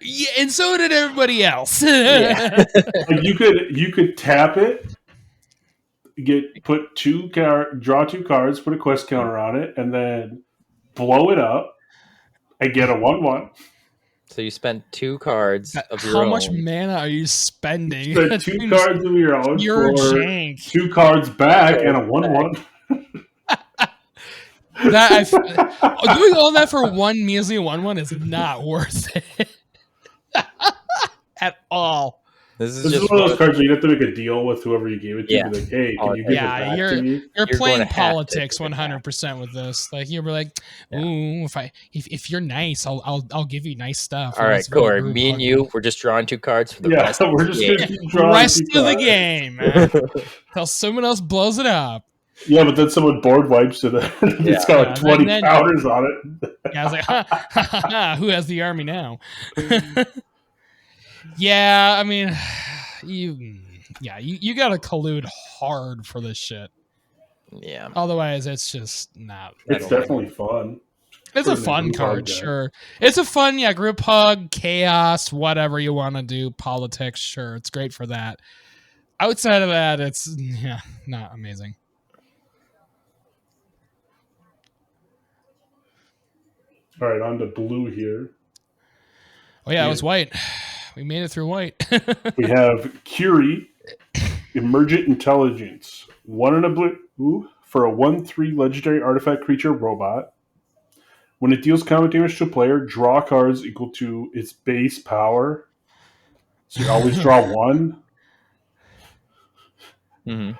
yeah, and so did everybody else. Yeah. Like you could tap it, draw 2 cards, put a quest counter on it, and then blow it up and get a 1/1. So you spent 2 cards of your How own. much mana are you spending? Spend 2 cards of your own Pure for jank. 2 cards back and a 1/1. Doing all that for one measly 1/1 is not worth it at all. This This is one of those cards where you have to make a deal with whoever you gave it to. Yeah. Be like, hey, can you give it back to me? You're playing going to have to politics give it back. 100% with this. Like you're like, ooh, if you're nice, I'll give you nice stuff. All right, Corey, me and you, we're just drawing 2 cards for the rest of we're the just game. gonna keep drawing rest 2 of the cards. game. Till someone else blows it up. Yeah, but then someone board wipes it. It's got like 20 counters on it. Yeah, I was like, who has the army now? Yeah, I mean, you gotta collude hard for this shit. Yeah. Otherwise, it's just not. It's definitely fun. It's a fun card, sure. It's a fun, group hug, chaos, whatever you want to do, politics, sure. It's great for that. Outside of that, it's not amazing. All right, on to blue here. Oh yeah, it was white. We made it through white. We have Curie, Emergent Intelligence. 1 in a blue for a 1/3 legendary artifact creature robot. When it deals combat damage to a player, draw cards equal to its base power. So you always draw 1. Mm-hmm.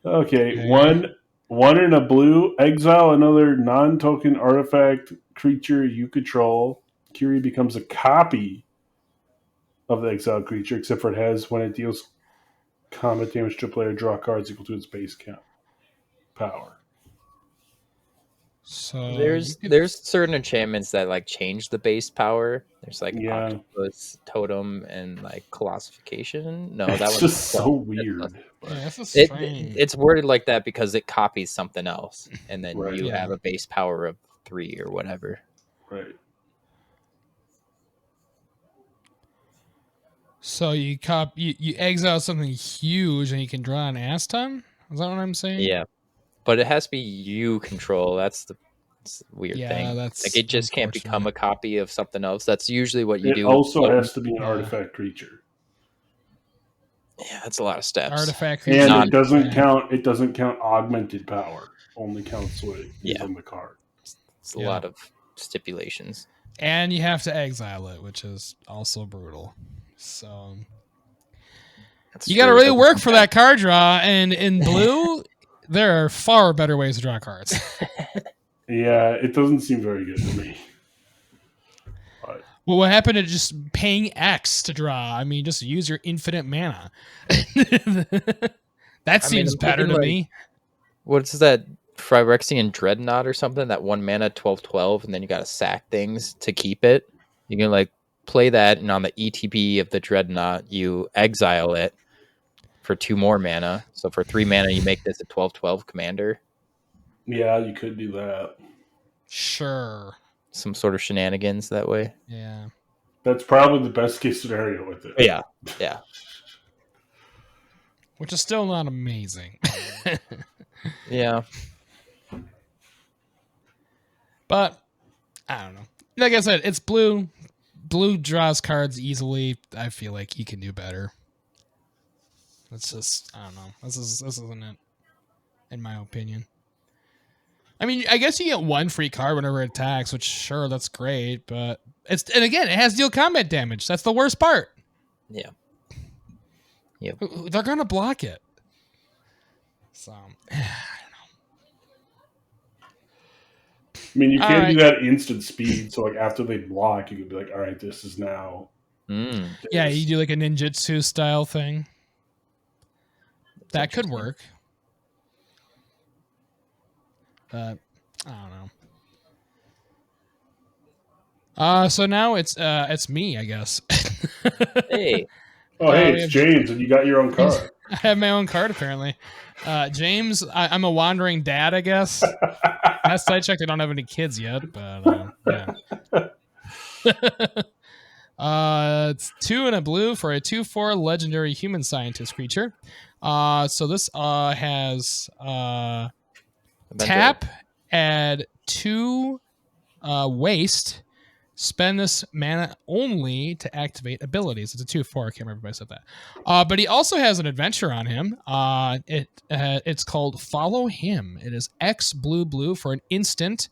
Okay, one in a blue. Exile another non-token artifact creature you control. Curie becomes a copy of the exiled creature, except for it has, when it deals combat damage to a player, draw cards equal to its base count power. So there's certain enchantments that like change the base power. There's like Octopus, Totem, and like Colossification. No, that one's just so weird. It's worded like that because it copies something else, and then you have a base power of 3 or whatever. Right. So you exile something huge and you can draw an Aston? Is that what I'm saying? Yeah. But it has to be you control. That's the weird thing. That's like it just can't become a copy of something else. That's usually what you do. It also has to be an artifact creature. Yeah, that's a lot of steps. Artifact creature. And it doesn't count augmented power. Only counts what is on the card. It's a lot of stipulations. And you have to exile it, which is also brutal. So you got to really work for that card draw. And in blue, there are far better ways to draw cards. Yeah, it doesn't seem very good to me. But. Well, what happened to just paying X to draw? I mean, just use your infinite mana. That seems better to me. What's that? Phyrexian Dreadnought or something? That 1 mana 12/12, and then you got to sack things to keep it. You can like play that, and on the ETB of the Dreadnought, you exile it for 2 more mana. So for 3 mana, you make this a 12/12 commander. Yeah, you could do that. Sure. Some sort of shenanigans that way. Yeah. That's probably the best case scenario with it. Yeah. Yeah. Which is still not amazing. Yeah. But I don't know. Like I said, it's blue. Blue draws cards easily. I feel like he can do better. It's just I don't know. This isn't it, in my opinion. I mean, I guess you get one free card whenever it attacks, which sure that's great, but and again it has deal combat damage. That's the worst part. Yeah. They're gonna block it. So I mean, you All can right. do that instant speed. So, like, after they block, you can be like, all right, this is now. Yeah, you do like a ninjutsu style thing. That could interesting. work. But I don't know. So now it's me, I guess. Hey. Oh, hey, we it's have- James, and you got your own card. I have my own card apparently. James, I'm a wandering dad, I guess. Last I checked, I don't have any kids yet, but yeah. It's 2 and a blue for a 2/4 legendary human scientist creature. So this has tap, add 2 waste. Spend this mana only to activate abilities. It's a 2/4. I can't remember if I said that. But he also has an adventure on him. It's called Follow Him. It is X blue for an instant.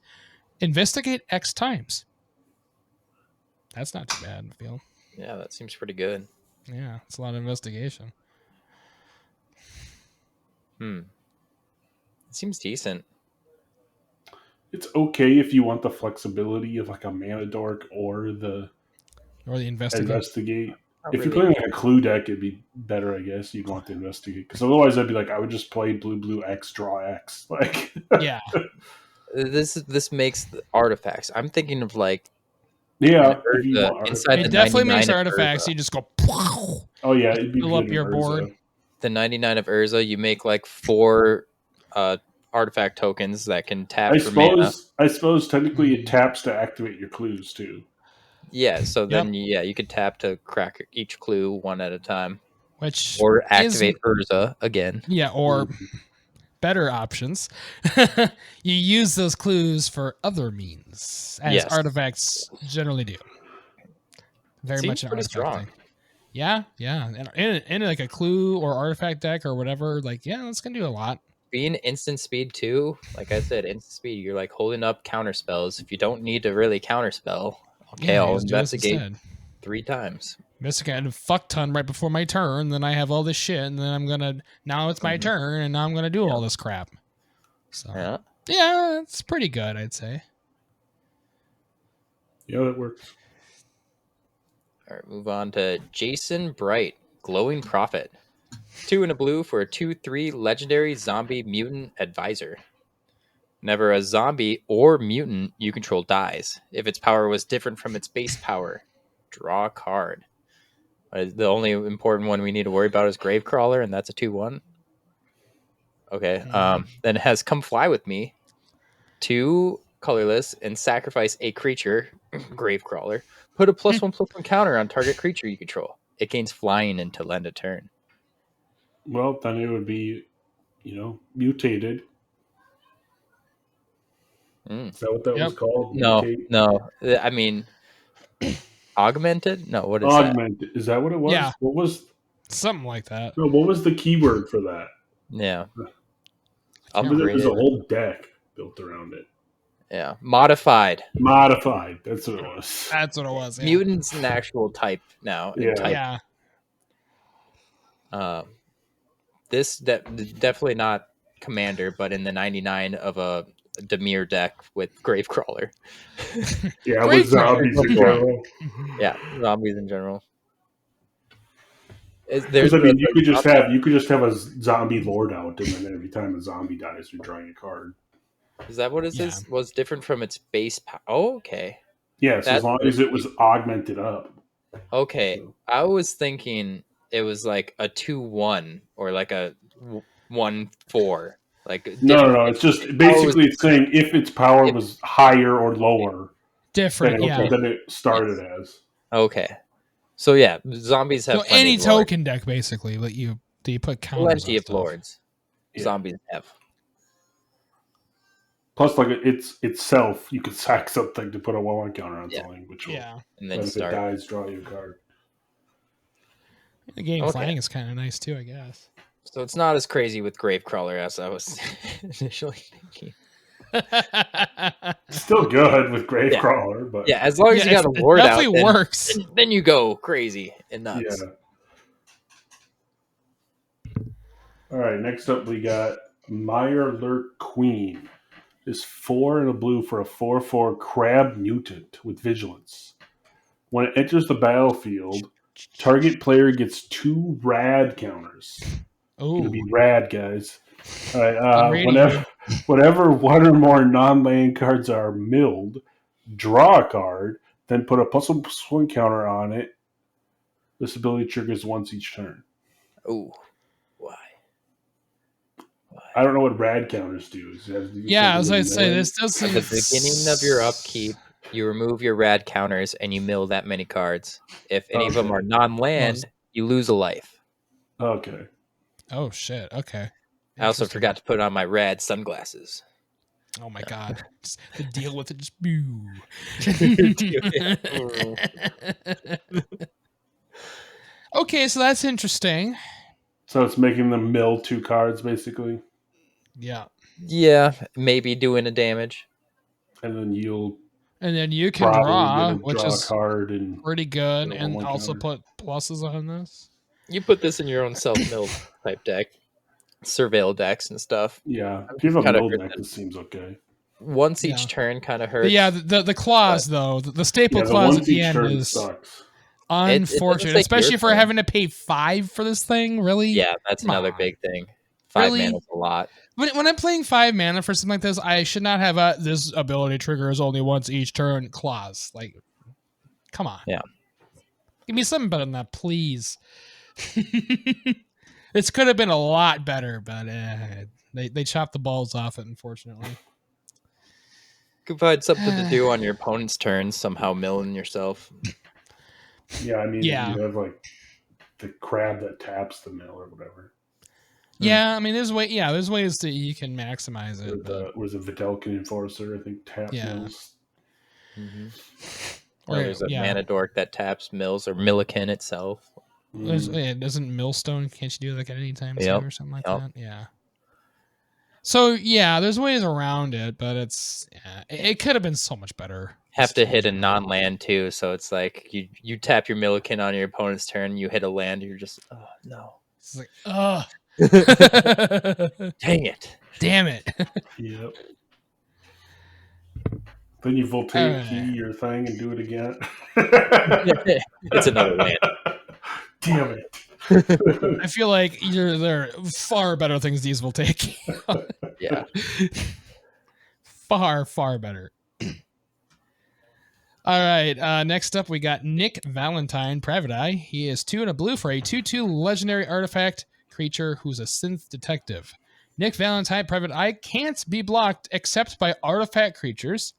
Investigate X times. That's not too bad, I feel. Yeah, that seems pretty good. Yeah, it's a lot of investigation. It seems decent. It's okay if you want the flexibility of like a mana dork or the investigate. If you're playing like a clue deck, it'd be better, I guess. You'd want to investigate because otherwise, I'd be like, I would just play blue X, draw X. Like, Yeah, This makes the artifacts. I'm thinking of like yeah, if you want inside it the definitely 99 makes of artifacts. Urza. You just go. Oh yeah, it'd be Fill good up in your Urza. board. The 99 of Urza, you make like 4 artifact tokens that can tap I for mana. suppose technically it taps to activate your clues too. Yeah, so Yep. then you could tap to crack each clue one at a time, Which or activate Urza again. Yeah, or better options. You use those clues for other means, as Yes. artifacts generally do. Very Seems much an pretty artifact strong. thing. Yeah. And in like a clue or artifact deck or whatever, like that's gonna do a lot. Being instant speed too, like I said, instant speed. You're like holding up counter spells. If you don't need to really counter spell, okay, I'll just do this investigate instead. 3 times. Investigate a fuck ton right before my turn, then I have all this shit, and then now it's my turn, and now I'm gonna do all this crap. So Yeah. it's pretty good, I'd say. Yeah, that works. All right, move on to Jason Bright, Glowing Prophet. 2 and a blue for a 2/3 legendary zombie mutant advisor. Whenever a zombie or mutant you control dies, if its power was different from its base power, draw a card. The only important one we need to worry about is Gravecrawler, and that's a 2/1. Okay. Then it has Come Fly With Me. 2 colorless and sacrifice a creature, Gravecrawler. Put a +1/+1 counter on target creature you control. It gains flying until end of turn. Well, then it would be, mutated. Is that what that was called? No, Mutate? no. I mean, augmented? No, what is Augmented. Is that what it was? Yeah. What was Something like that. no? What was the keyword for that? that? Yeah. There's a Upgraded. whole deck built around it. Yeah. Modified. Modified. That's what it was. That's what it was. Yeah. Mutant's an actual type now. Yeah. Type. Yeah. This definitely not commander, but in the 99 of a Demir deck with Gravecrawler. Yeah, with zombies in general. Yeah, zombies in general. Because I mean, you could just have a zombie lord out, and then every time a zombie dies, you're drawing a card. Is that what it is? Was different from its base power? Oh, okay. Yes, as long as it was augmented up. Okay, I was thinking it was like a 2/1 or like a 1/4. Like No. It's just basically it's saying if its power was higher or lower Different, yeah. than it started as. Okay. So yeah, zombies have So any of lords. token deck basically that you put counters Plenty on of stuff. lords. Yeah. Zombies have. Plus, like it's itself, you could sack something to put a 1/1 counter on something, which will, Yeah. And then if it start. dies, draw you a card. The game Okay. flying is kind of nice too, I guess. So it's not as crazy with Gravecrawler as I was initially thinking. Still good with Gravecrawler, but Yeah, as long as you got a ward it out, definitely works. then you go crazy and nuts. yeah. All right, next up we got Mire Lurk Queen. Is 4 and a blue for a 4/4 crab mutant with vigilance. When it enters the battlefield, target player gets 2 rad counters. Oh, Gonna be rad, guys. All right. on Whenever 1 or more non-land cards are milled, draw a card, then put a +1/+1 counter on it. This ability triggers once each turn. Oh, why? I don't know what rad counters do. Yeah, as I say, this doesn't. At the beginning of your upkeep, you remove your rad counters and you mill that many cards. If any of them are non-land, you lose a life. Okay. Oh shit. Okay. I also forgot to put on my rad sunglasses. Oh my god. Just to deal with it, just boo. Okay, so that's interesting. So it's making them mill 2 cards, basically. Yeah. Yeah, maybe doing a damage. And then you can draw, which draw is a card and pretty good, put a and 1/1 also counter. put pluses on this. You put this in your own self-milled type deck. Surveil decks and stuff. Yeah. If you have a Kinda mill hurt deck, them. this seems okay. Once each turn kind of hurts. But yeah, the clause though, the staple Yeah, the clause once at the each end turn is sucks. unfortunate, say especially your if we're turn. having to pay 5 for this thing. Really? Yeah, that's Come another on. big thing. 5 Really? mana is a lot. When I'm playing 5 mana for something like this, I should not have this ability triggers only once each turn clause. Like, come on. Yeah. Give me something better than that, please. This could have been a lot better, but they chopped the balls off it, unfortunately. Could find something to do on your opponent's turn, somehow milling yourself. Yeah, I mean, Yeah. you have like the crab that taps the mill or whatever. Yeah, I mean, there's ways that you can maximize it. Was it Videlkin Enforcer? I think tap Yeah. mills. Mm-hmm. Or, there's a mana dork that taps mills or Milliken itself. Doesn't Millstone? Can't you do like at any time Yep. or something like that? Yeah. So yeah, there's ways around it, but it could have been so much better. Have to hit a non-land too, so it's like you tap your Milliken on your opponent's turn, you hit a land, you're just no. It's like dang it, damn it. Yep. Then you voltaic key your thing and do it again. It's another land. Damn it. I feel like there are far better things these will take. Yeah. Far, far better. All right. Next up, we got Nick Valentine, Private Eye. He is 2 and a blue for a 2/2 legendary artifact creature who's a synth detective. Nick Valentine, Private Eye, can't be blocked except by artifact creatures.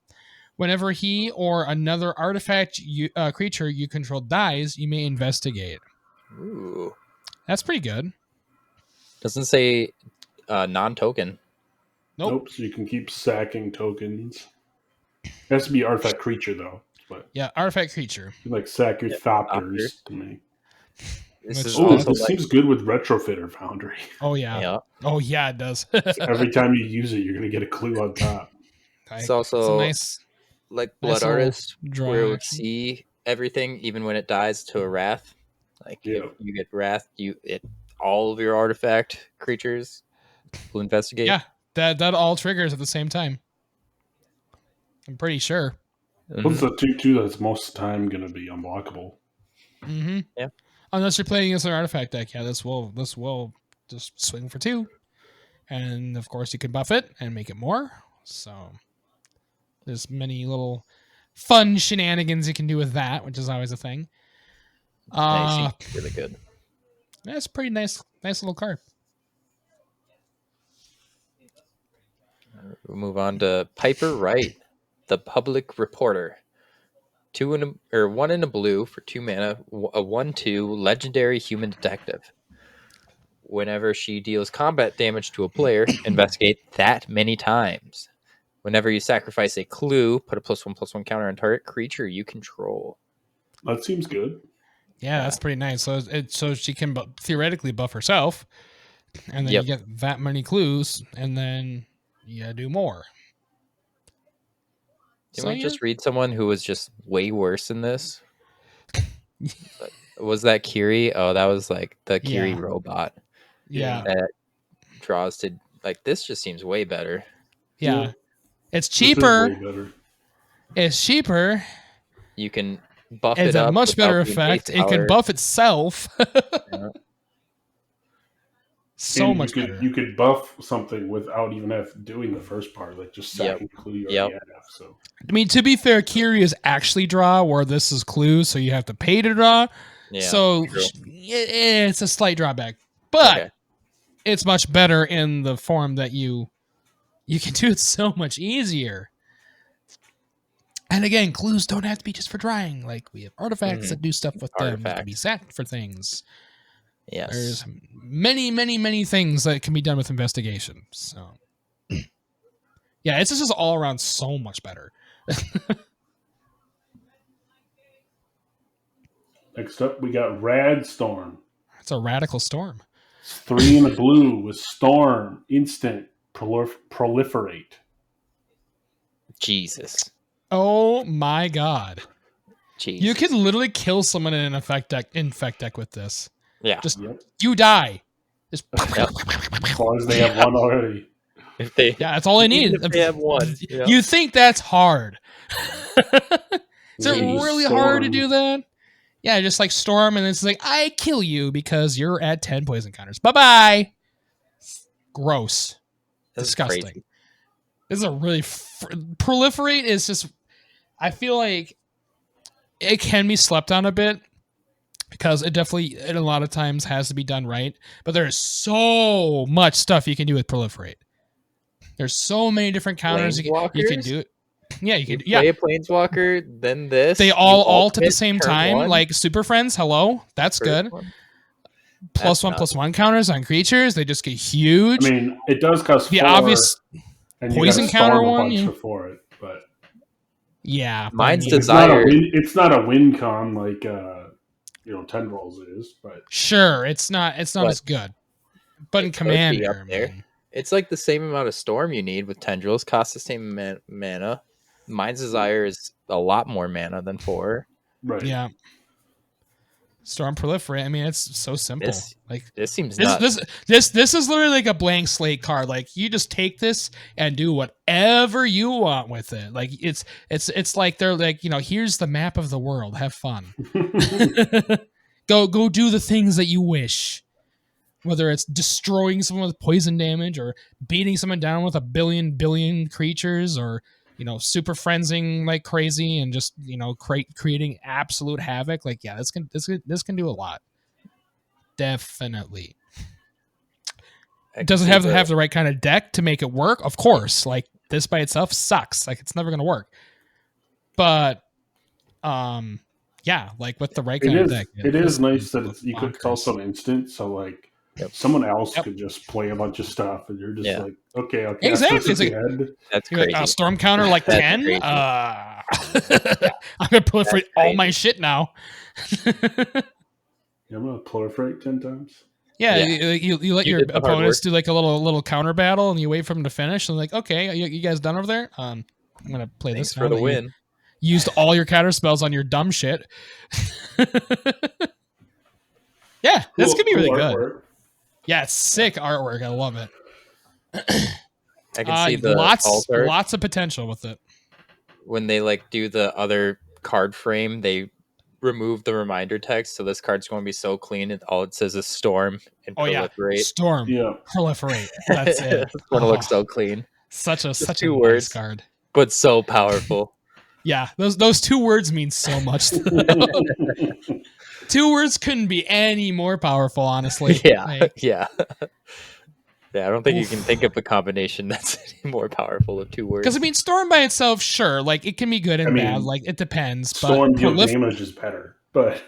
Whenever he or another artifact creature you control dies, you may investigate. Ooh. That's pretty good. Doesn't say non-token. Nope. So you can keep sacking tokens. It has to be artifact creature though. But yeah, artifact creature. You like sack your Thopters to me. This seems good with Retrofitter Foundry. Oh yeah. Oh yeah, it does. Every time you use it, you're gonna get a clue on top. It's also nice, like Blood Artist, draw where it would action. see everything, even when it dies to a Wrath. Like if you get Wrath, all of your artifact creatures will investigate. Yeah, that all triggers at the same time. I'm pretty sure. What's the 2/2 that's most of the time going to be unblockable? Mm-hmm. Yeah. Unless you're playing against an artifact deck, this will just swing for 2, and of course you can buff it and make it more. So there's many little fun shenanigans you can do with that, which is always a thing. Really good. That's a pretty nice little card. We'll move on to Piper Wright, the Public Reporter. 1 in a blue for 2 mana, a 1/2 legendary human detective. Whenever she deals combat damage to a player, investigate that many times. Whenever you sacrifice a clue, put a +1/+1 counter on target creature you control. That seems good. Yeah, that's pretty nice. So she can theoretically buff herself, and then Yep. you get that many clues, and then you do more. Didn't we just read someone who was just way worse than this? Was that Kiri? Oh, that was like the Kiri robot. Yeah. That draws to like this just seems way better. Yeah. It's This is cheaper. way better. It's cheaper. You can buff It's it up. a much better without being effect. base It can power. buff itself. Yeah. So And much better. You could buff something without even doing the first part, like just sacking clue you already have. So I mean, to be fair, Kiri is actually draw, where this is clue, so you have to pay to draw. Yeah, so true. it's a slight drawback, but Okay. it's much better in the form that you can do it so much easier. And again, clues don't have to be just for drawing. Like, we have artifacts that do stuff with them. They can be sacked for things. Yes. There's many, many, many things that can be done with investigation. So, yeah, it's just all around so much better. next up, we got Rad Storm. It's a radical storm. It's 3 in a blue with Storm, instant, proliferate. Jesus. Oh my god. Jesus. You can literally kill someone in an infect deck with this. Yeah. Just you die. Just Yep. As long as they have one already. If they yeah, that's all I need. if they have one. Yep. You think that's hard? Is it Yeah, really storm. hard to do that? Yeah, just like storm, and it's like I kill you because you're at 10 poison counters. Bye bye. Gross. That's Disgusting. crazy. This is a really proliferate is just. I feel like it can be slept on a bit because it definitely a lot of times has to be done right. But there's so much stuff you can do with proliferate. There's so many different counters you can do it. Yeah, you can. Play a planeswalker, then this. They all ult at the ultimate same turn time, one, like Super Friends. Hello, that's first good. one. +1/+1 counters on creatures. They just get huge. I mean, it does cost the 4, obvious and you poison gotta storm counter a one. bunch Yeah. before it, but Yeah, Mine's I mean, desire. it's not a win con like Tendrils is, but sure, it's not But as good. But in it could be Commander, up there. man, It's like the same amount of storm you need with tendrils. Costs the same mana. Mine's desire is a lot more mana than 4. right. yeah. Storm proliferate. I mean, it's so simple. This seems nuts. This is literally like a blank slate card. Like you just take this and do whatever you want with it. Like it's like they're like, here's the map of the world. Have fun. Go do the things that you wish. Whether it's destroying someone with poison damage or beating someone down with a billion creatures or super frenzing like crazy and just creating absolute havoc. Like this can do a lot. Definitely. Does it have to have the right kind of deck to make it work? Of course. Like this by itself sucks. Like it's never gonna work. But yeah, like with the right kind of deck. It is nice that you could also instant, so like someone else could just play a bunch of stuff, and you're just like, okay, I'll cast exactly. this at the end. That's crazy. Like, storm counter like 10. I'm gonna proliferate all my shit now. I'm gonna proliferate 10 times. Yeah. You let your opponents do like a little counter battle, and you wait for them to finish. And like, okay, you guys done over there? I'm gonna play Thanks this for the win. Used all your counter spells on your dumb shit. Yeah, this could be really good. Yeah, it's sick artwork. I love it. I can see the lots of potential with it. When they like do the other card frame, they remove the reminder text, so this card's going to be so clean. All it says is storm and proliferate. Storm, proliferate. That's it. It's going to look so clean. Such a two words nice card, but so powerful. Yeah, those 2 words mean so much. 2 words couldn't be any more powerful, honestly. Yeah, yeah. Yeah, I don't think you can think of a combination that's any more powerful of 2 words. Because I mean, Storm by itself, sure, like it can be good and I mean, bad. Like it depends. Storm But deal damage is better, but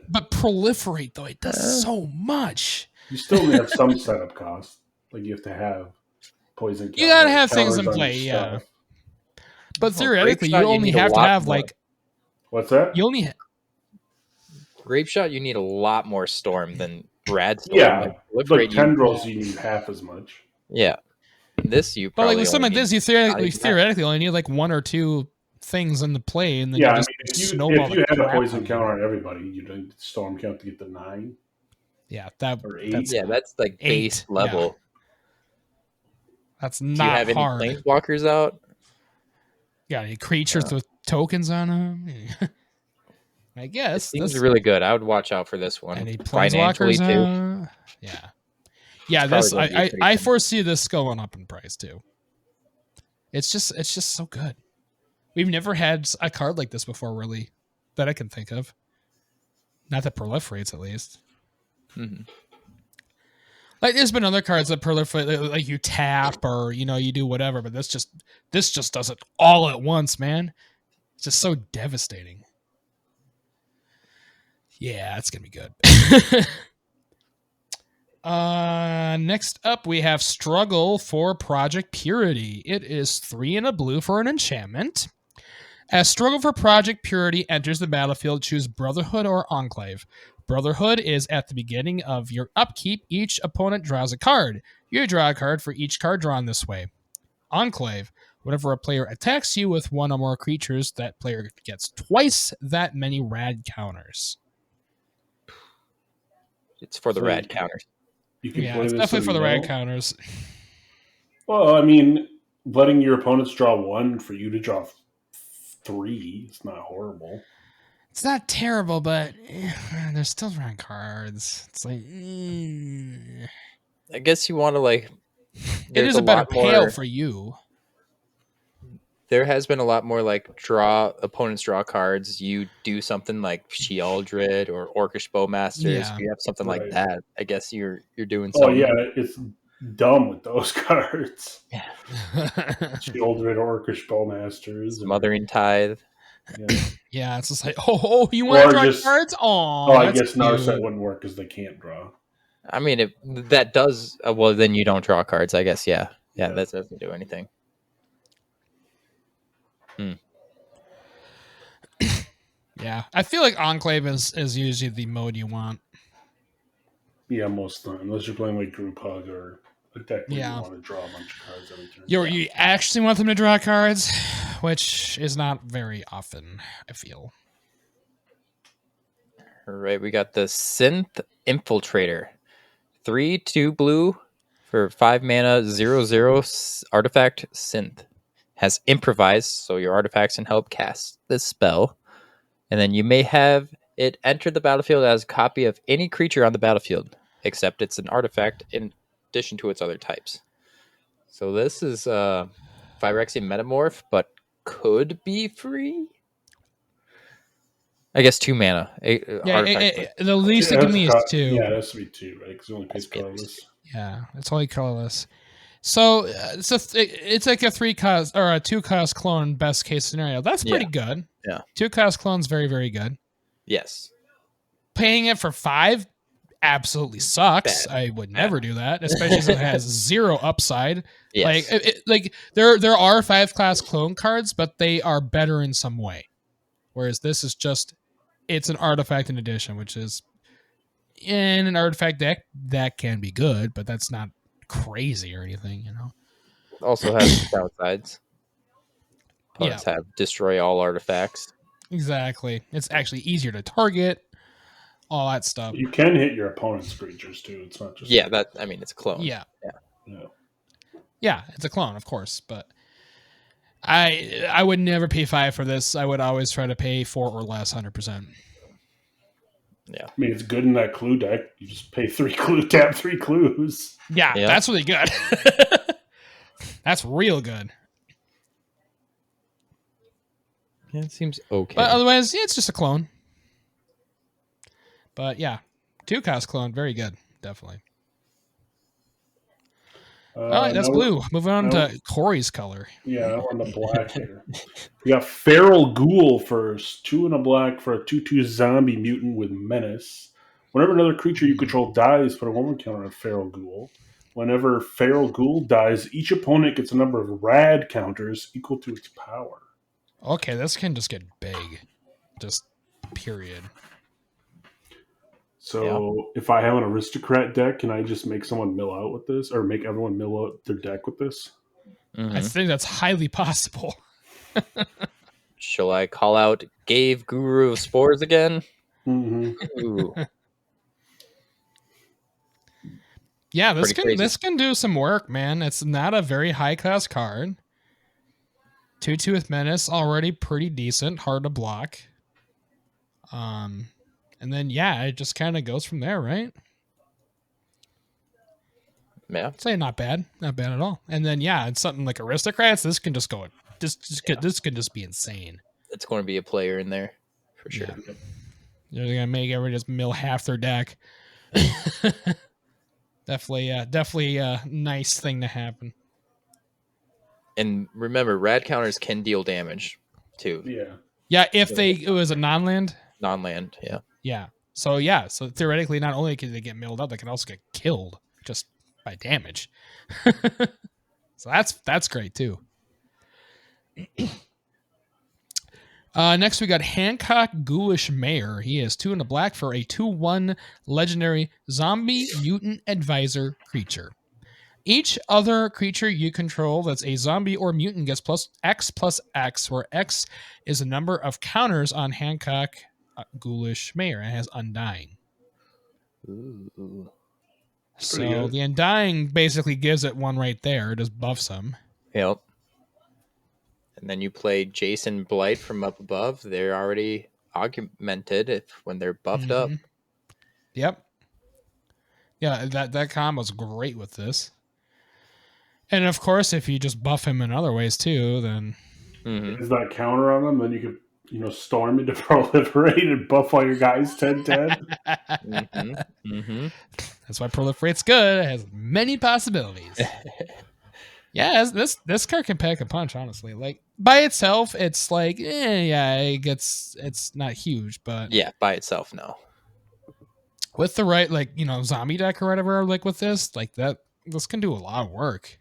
but proliferate though, it does so much. you still have some setup costs. Like you have to have poison. You gotta have counters things in on your play, yeah. stuff. But Well, theoretically, Grape you Shot, you only need a have to lot have more. like What's that? you only. Grape Shot, you need a lot more Storm than Rad Storm. Yeah, Like, like tendrils, you need half as much. Yeah. This you But probably like with something like this, you theoretically only need like 1 or 2 things in the play, and then Yeah, you I just mean, snowball if you had the a crap poison out of counter it. on everybody, you'd need Storm count to get the 9 Yeah, or 8. that's like 8, base level. That's Do you not have any hard. planeswalkers out? Got any creatures with tokens on them? I It guess seems that's really good. I would watch out for this one. any Financially planeswalkers. too. Yeah, yeah. It's This probably gonna be pretty I good. foresee this going up in price too. It's just so good. We've never had a card like this before, really, that I can think of. Not that proliferates, at least. Mhm. Like there's been other cards that proliferate, like you tap or you do whatever, but this just does it all at once, man. It's just so devastating. Yeah, it's gonna be good. Next up we have Struggle for Project Purity. It is 3 and a blue for an enchantment. As Struggle for Project Purity enters the battlefield, choose Brotherhood or Enclave. Brotherhood is at the beginning of your upkeep. Each opponent draws a card. You draw a card for each card drawn this way. Enclave. Whenever a player attacks you with 1 or more creatures, that player gets twice that many rad counters. It's for the So rad counters. You can Yeah, play it's this definitely for the rad middle. counters. Well, I mean, letting your opponents draw 1 for you to draw 3 is not horrible. It's not terrible, but they're still drawing cards. It's like I guess you want to like. it is a better payout for you. There has been a lot more like opponents draw cards. You do something like Shealdred or Orcish Bowmasters. Yeah. You have something like Right. that. I guess you're doing Oh something. yeah, it's dumb with those cards. Yeah. Children, Orcish Bowmasters, Smothering Tithe. Yeah. Yeah, it's just like, you want to draw just- cards? Oh, I That's guess cute. Narset wouldn't work because they can't draw. I mean, if that does, well, then you don't draw cards. I guess. Yeah. That doesn't do anything. Yeah, I feel like Enclave is usually the mode you want. Yeah, most of the time, unless you're playing like Group Hug or a deck where Yeah. you want to draw a bunch of cards every turn. You actually want them to draw cards, which is not very often, I feel. All right, we got the Synth Infiltrator. 3/2 blue for 5 mana, 0/0 artifact synth. Has improvise, so your artifacts can help cast this spell. And then you may have it enter the battlefield as a copy of any creature on the battlefield, except it's an artifact in addition to its other types. So this is Phyrexian Metamorph, but could be free. I guess 2 mana. The least it can be is 2. Yeah, it has to be 2, right? Because it only pays Has to be at least colorless. Yeah, it's only colorless. So it's like a 3-cost or a 2-cost clone best case scenario. That's pretty good. Yeah. 2-cost clone's very, very good. Yes. Paying it for 5 absolutely sucks. Bad. I would never do that, especially since it has 0 upside. Yes. Like there are 5-class clone cards, but they are better in some way. Whereas this is just it's an artifact in addition, which is in an artifact deck that can be good, but that's not crazy or anything, Also has downsides. Opponents have destroy all artifacts. Exactly. It's actually easier to target, all that stuff. You can hit your opponent's creatures too. It's not just it's a clone. Yeah. Yeah. Yeah, it's a clone, of course, but I would never pay 5 for this. I would always try to pay 4 or less, 100%. Yeah. I mean, it's good in that clue deck. You just pay 3 clue, tap 3 clues. Yeah, that's really good. That's real good. Yeah, it seems okay. But otherwise, it's just a clone. But yeah, 2-cost clone, very good, definitely. All right, that's Now blue. Moving on now- to Corey's color. Yeah, now we're on the black here. We got Feral Ghoul first. 2 and a black for a 2/2 zombie mutant with menace. Whenever another creature you control dies, put a 1/1 counter on Feral Ghoul. Whenever Feral Ghoul dies, each opponent gets a number of rad counters equal to its power. Okay, this can just get big. Just period. So if I have an aristocrat deck, can I just make someone mill out with this, or make everyone mill out their deck with this? Mhm. I think that's highly possible. Shall I call out Gave Guru of Spores again? Mm-hmm. Ooh. Yeah, this Pretty can crazy. this can do some work, man. It's not a very high class card. 2/2 with menace, already pretty decent, hard to block. And then yeah, it just kind of goes from there, right? Yeah. I'd say not bad at all. And then yeah, it's something like aristocrats. This can just go. This can just be insane. It's going to be a player in there for sure. Yeah. They're gonna make everybody just mill half their deck. Definitely a nice thing to happen. And remember, rad counters can deal damage too. Yeah. Yeah, if it was a non-land. Non-land, yeah. Yeah. So theoretically, not only can they get milled up, they can also get killed just by damage. So that's great too. Next we got Hancock Ghoulish Mayor. He is 2 and a black for a 2/1 legendary zombie mutant advisor creature. Each other creature you control that's a zombie or mutant gets +X, where X is the number of counters on Hancock Ghoulish Mayor, and has Undying. Ooh. Pretty So good. the Undying basically gives it one right there, just buffs them. Yep. And then you play Jason Blight from up above. They're already augmented when they're buffed up. Mhm. Yep. Yeah, that combo's great with this. And of course, if you just buff him in other ways too, then Mhm. Is that counter on them? Then you could, storm into proliferate and buff all your guys 10/10. Mhm. Mhm. that's why Proliferate's good. It has many possibilities. Yeah, this card can pack a punch, honestly. Like by itself, it's like, it's not huge, but Yeah, by itself, no. with the right, zombie deck or whatever, like with this can do a lot of work.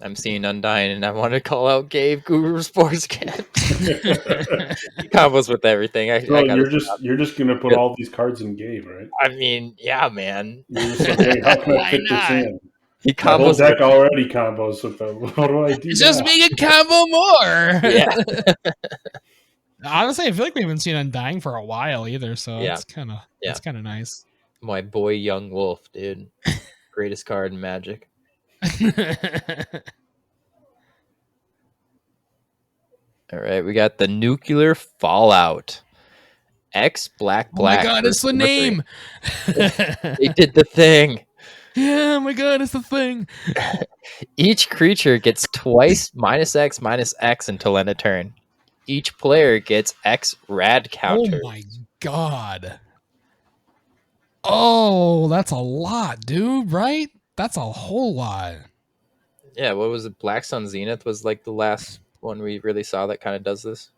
I'm seeing Undying, and I want to call out Gabe Guru Sports Cat. He combos with everything. I Bro, gotta you're just gonna put all these cards in game, right? I mean, yeah, man. You're just like, hey, how can I Why fit this not? in? He My whole combos deck with, already combos with them. What do I do? It's just now? make a combo more. yeah. Honestly, I feel like we haven't seen Undying for a while either, so Yeah. it's kind of nice. My boy Young Wolf, dude. Greatest card in Magic. All right, we got the Nuclear Fallout. X black. Oh my god, for it's the 4/3. name. They did the thing. Yeah, oh my god, it's the thing. Each creature gets twice -X until end of turn. Each player gets X rad counters. Oh my god. Oh, that's a lot, dude, right? That's a whole lot. Yeah, what was it? Black Sun Zenith was like the last one we really saw that kind of does this.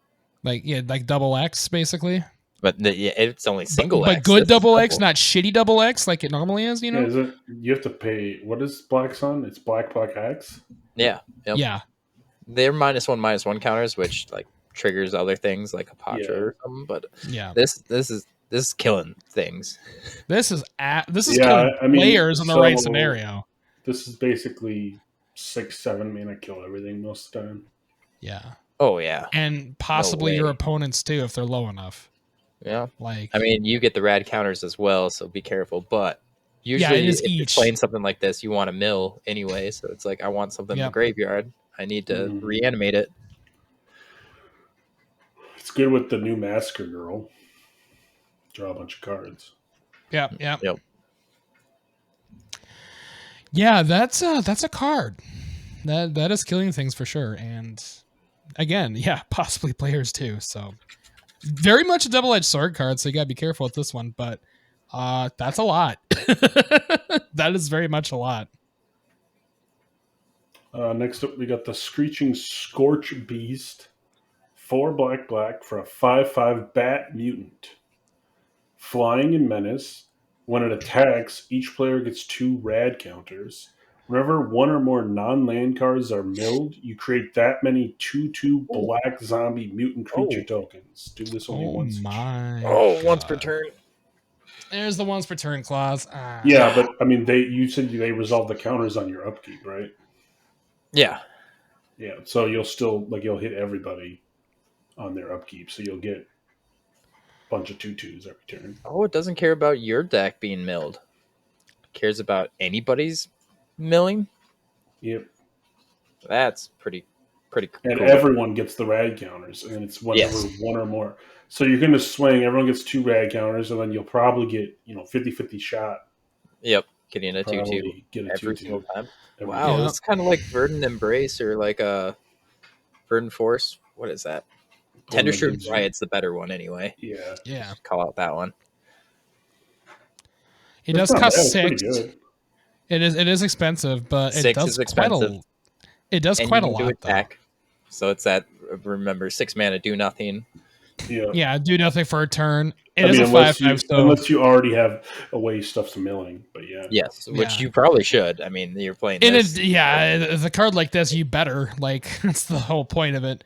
Like double X, basically. But it's only single but X. good This is double X, double. not shitty double X like it normally is, you know? Yeah, is it? You have to pay. What is Black Sun? It's Black X. Yeah. Yep. Yeah. They're -1/-1 counters, which like triggers other things like a Patra Yeah. or something. But Yeah. this is killing things. This is Yeah, killing I mean, players in the right so- scenario. This is basically 6-7 mana kill everything most of the time. Yeah. Oh yeah, And possibly your way. opponents too if they're low enough. yeah. Like I mean, you get the rad counters as well, so be careful. But usually, it is if you're each. playing something like this, you want to mill anyway. So it's like I want something in Yep. the graveyard. I need to Mhm. reanimate it. It's good with the new Massacre Girl. Draw a bunch of cards. yeah. Yep. Yeah, that's a card. That is killing things for sure. And again, yeah, possibly players too. So very much a double-edged sword card, so you gotta be careful with this one. But That's a lot. That is very much a lot. Next up, we got the Screeching Scorch Beast. 4 black for a 5/5 bat mutant. Flying and menace. When it attacks, each player gets 2 rad counters. Whenever one or more non-land cards are milled, you create that many 2/2 black zombie mutant creature tokens. Do this only once. My Once per turn. There's the once per turn clause. Yeah, but I mean, you said they resolve the counters on your upkeep, right? Yeah. Yeah, so you'll still you'll hit everybody on their upkeep, so you'll get a bunch of 2/2s every turn. Oh, it doesn't care about your deck being milled. It cares about anybody's milling. Yep. That's pretty cool. And everyone gets the rad counters, and it's whenever one or more. So you're going to swing, everyone gets 2 rad counters, and then you'll probably get 50-50 shot. Yep, getting a 2/2 get a every 2/2 single time. every Wow, time. it's kind of like Verdant Embrace or like a Verdant Force. What is that? Tender Shroom Riot's the better one anyway. Yeah. Just call out that one. It does cost It's 6. pretty good. It is expensive, but it 6 does is expensive. It does And quite a you can lot. do attack. So it's that, remember, 6 mana, do nothing. Yeah, do nothing for a turn. It I is mean, a 5/5, so unless you already have a way stuff to milling, but yeah. Yes, which you probably should. I mean, you're playing in this. a card like this, you better. Like, that's the whole point of it.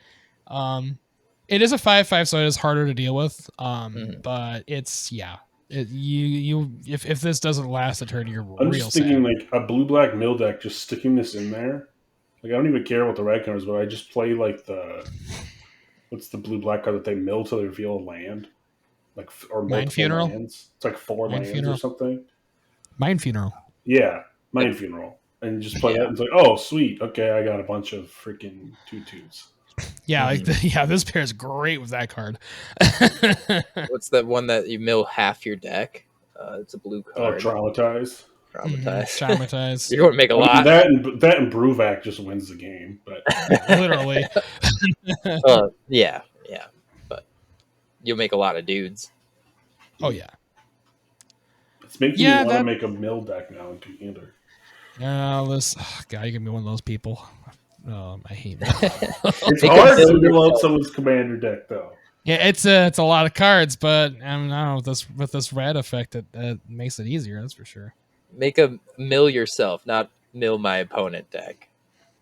It is a 5/5, so it is harder to deal with. But it's if this doesn't last a turn, you're I'm real just thinking sad. like a blue-black mill deck, just sticking this in there. Like I don't even care about the red counters, but I just play like what's the blue-black card that they mill to reveal a land, or Mind Funeral. lands. It's like 4 Mind lands Funeral. or something. Mind Funeral. Yeah, Mind Funeral, and just play that. And it's like, oh, sweet, okay, I got a bunch of freaking 2/2s. Yeah, this pair is great with that card. What's that one that you mill half your deck? It's a blue card. Oh, Traumatize. Traumatize. You're going to make a lot. That and Bruvac just wins the game, but literally. Yeah, but you'll make a lot of dudes. Oh yeah. It's making me want to make a mill deck now in Commander. God, you give me one of those people. I hate that. It's hard to mill out someone's Commander deck, though. Yeah, it's a lot of cards, but I don't know, with this red effect, it makes it easier. That's for sure. Make a mill yourself, not mill my opponent deck.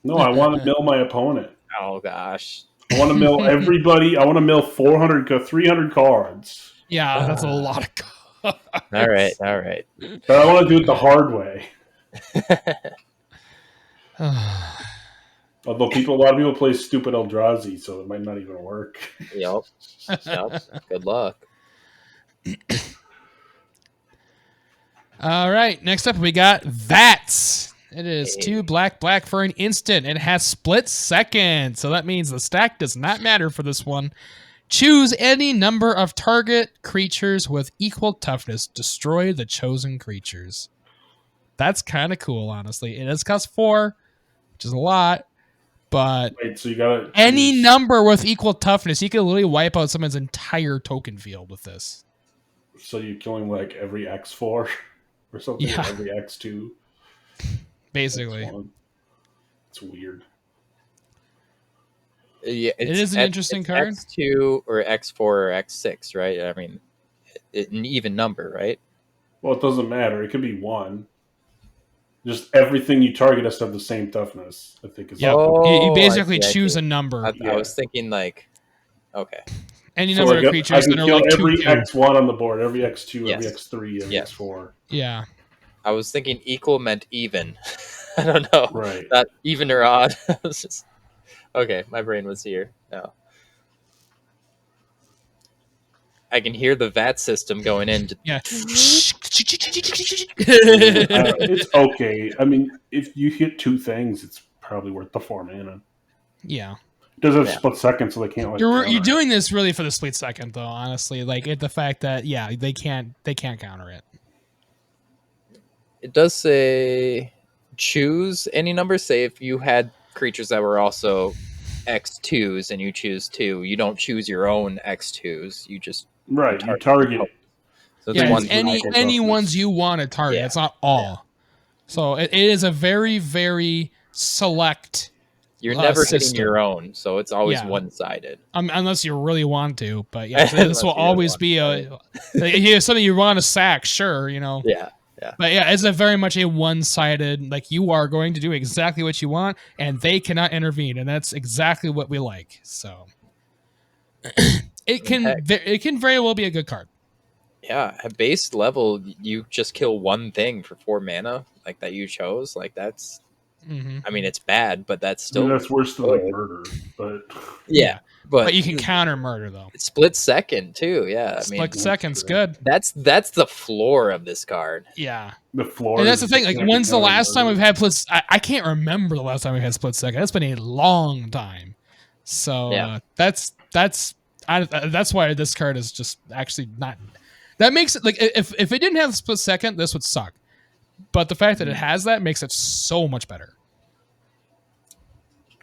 No, I want to mill my opponent. Oh gosh, I want to mill everybody. I want to mill 300 cards. Yeah, that's a lot of cards. All right. But I want to do it the hard way. Although a lot of people play stupid Eldrazi, so it might not even work. Yep. Good luck. All right, next up we got Vats. It is 2 black for an instant. It has split second, so that means the stack does not matter for this one. Choose any number of target creatures with equal toughness. Destroy the chosen creatures. That's kind of cool, honestly. It does cost 4, which is a lot, but so you gotta any number with equal toughness, you can literally wipe out someone's entire token field with this. So you're killing like every X4 or something, or every X2. Basically. It's weird. Yeah, it is an interesting card. X2 or X4 or X6, right? I mean, an even number, right? Well, it doesn't matter. It could be 1. Just everything you target has to have the same toughness, I think. You basically choose a number. I was thinking okay. Any number of creatures that are like every 2/2. X1 on the board, every X2, every X3, every X4. Yeah. I was thinking equal meant even. I don't know. Right. Not even or odd. Okay, my brain was here. No. I can hear the VAT system going in. Yeah. It's okay. I mean, if you hit 2 things, it's probably worth the 4 mana. Yeah. It does have split second, so they can't. You're doing this really for the split second, though. Honestly, the fact that they can't counter it. It does say choose any number. Say if you had creatures that were also X2s and you choose 2, you don't choose your own X2s. You just you target. So Yeah, it's it's one any ones you want to target. Yeah. It's not all. So it is a very, very select. You're never system. hitting your own, so it's always Yeah. one-sided. Unless you really want to, but yeah, this Unless will you really always want be to. something you want to sack, sure, you know. Yeah. But yeah, it's a very much a one-sided. Like you are going to do exactly what you want, and they cannot intervene, and that's exactly what we like. So it can very well be a good card. Yeah, at base level, you just kill one thing for 4 mana, like that you chose. Like that's, I mean, it's bad, but that's still that's worse than like good. murder. But Yeah, but you can counter murder though. Split second too. Yeah, I mean, Split second's good. That's the floor of this card. Yeah, the floor. and that's the thing. Like, when's the last time we've murder. had split? I can't remember the last time we had split second. That's been a long time. So Yeah. that's why this card is just actually not. That makes it like if it didn't have split second, this would suck. But the fact that it has that makes it so much better.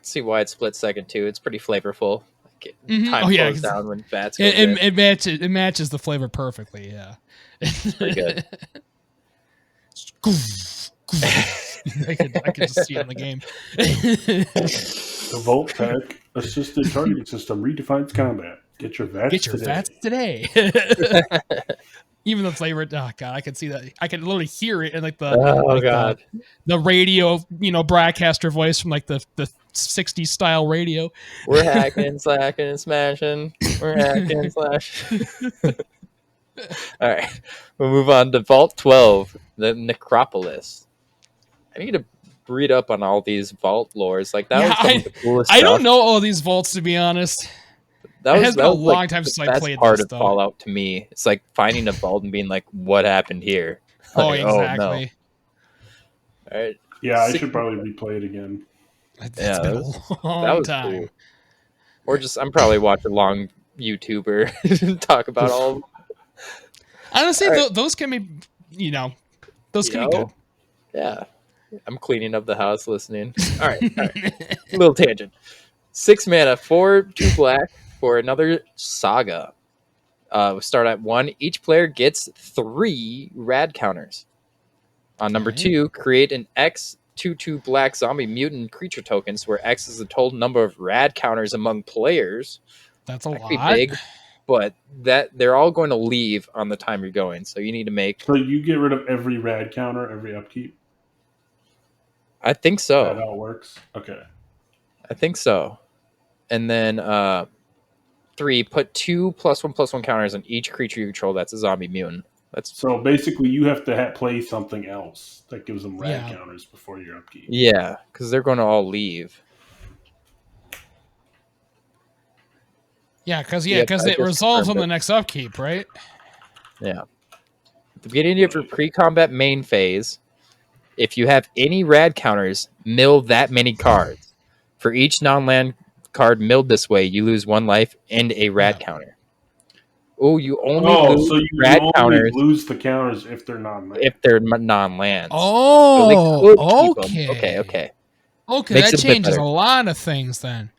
See why it's split second too. It's pretty flavorful. Like time slows down when bats. It matches the flavor perfectly. Yeah, Pretty good. I could just see it in the game. The Volt Tech assisted targeting system redefines combat. Get your VATS today. Even the flavor. Oh god, I can see that. I can literally hear it in like the the radio, broadcaster voice from like the 60s style radio. We're hacking, slacking, and smashing. We're hacking and slashing. All right, we'll move on to Vault 12, the Necropolis. I need to read up on all these vault lores. Like that was some of the coolest stuff. I don't know all these vaults, to be honest. It has been a long time since I played part this, of though. Fallout to me. It's like finding a vault and being like, "What happened here?" Like, exactly. Oh, no. All right. Yeah, I should probably replay it again. It's been a long time. Cool. Or just I'm probably watching a long YouTuber talk about all of them. Honestly, those can be, those can be good. Yeah. I'm cleaning up the house listening. All right. Little tangent. 6 mana, 2 black for another saga. We start at 1. Each player gets 3 rad counters. On number 2, create an X 2/2 black zombie mutant creature tokens, where X is the total number of rad counters among players. That's a lot. Be big, but they're all going to leave on the time you're going, so you need to make. So you get rid of every rad counter, every upkeep. I think so. Is that how it works? Okay. I think so. And then 3, put 2 +1/+1 counters on each creature you control that's a zombie mutant. So basically you have to play something else that gives them rad counters before your upkeep. Yeah, because they're going to all leave. Yeah, because it resolves on the next upkeep, right? Yeah. At the beginning of your pre-combat main phase, if you have any rad counters, mill that many cards. For each non-land card milled this way, you lose 1 life and a rad counter. Oh, you only lose rad counters. Lose the counters if they're non-land. If they're non-lands. Oh, okay. Okay. Okay, that changes a lot of things then.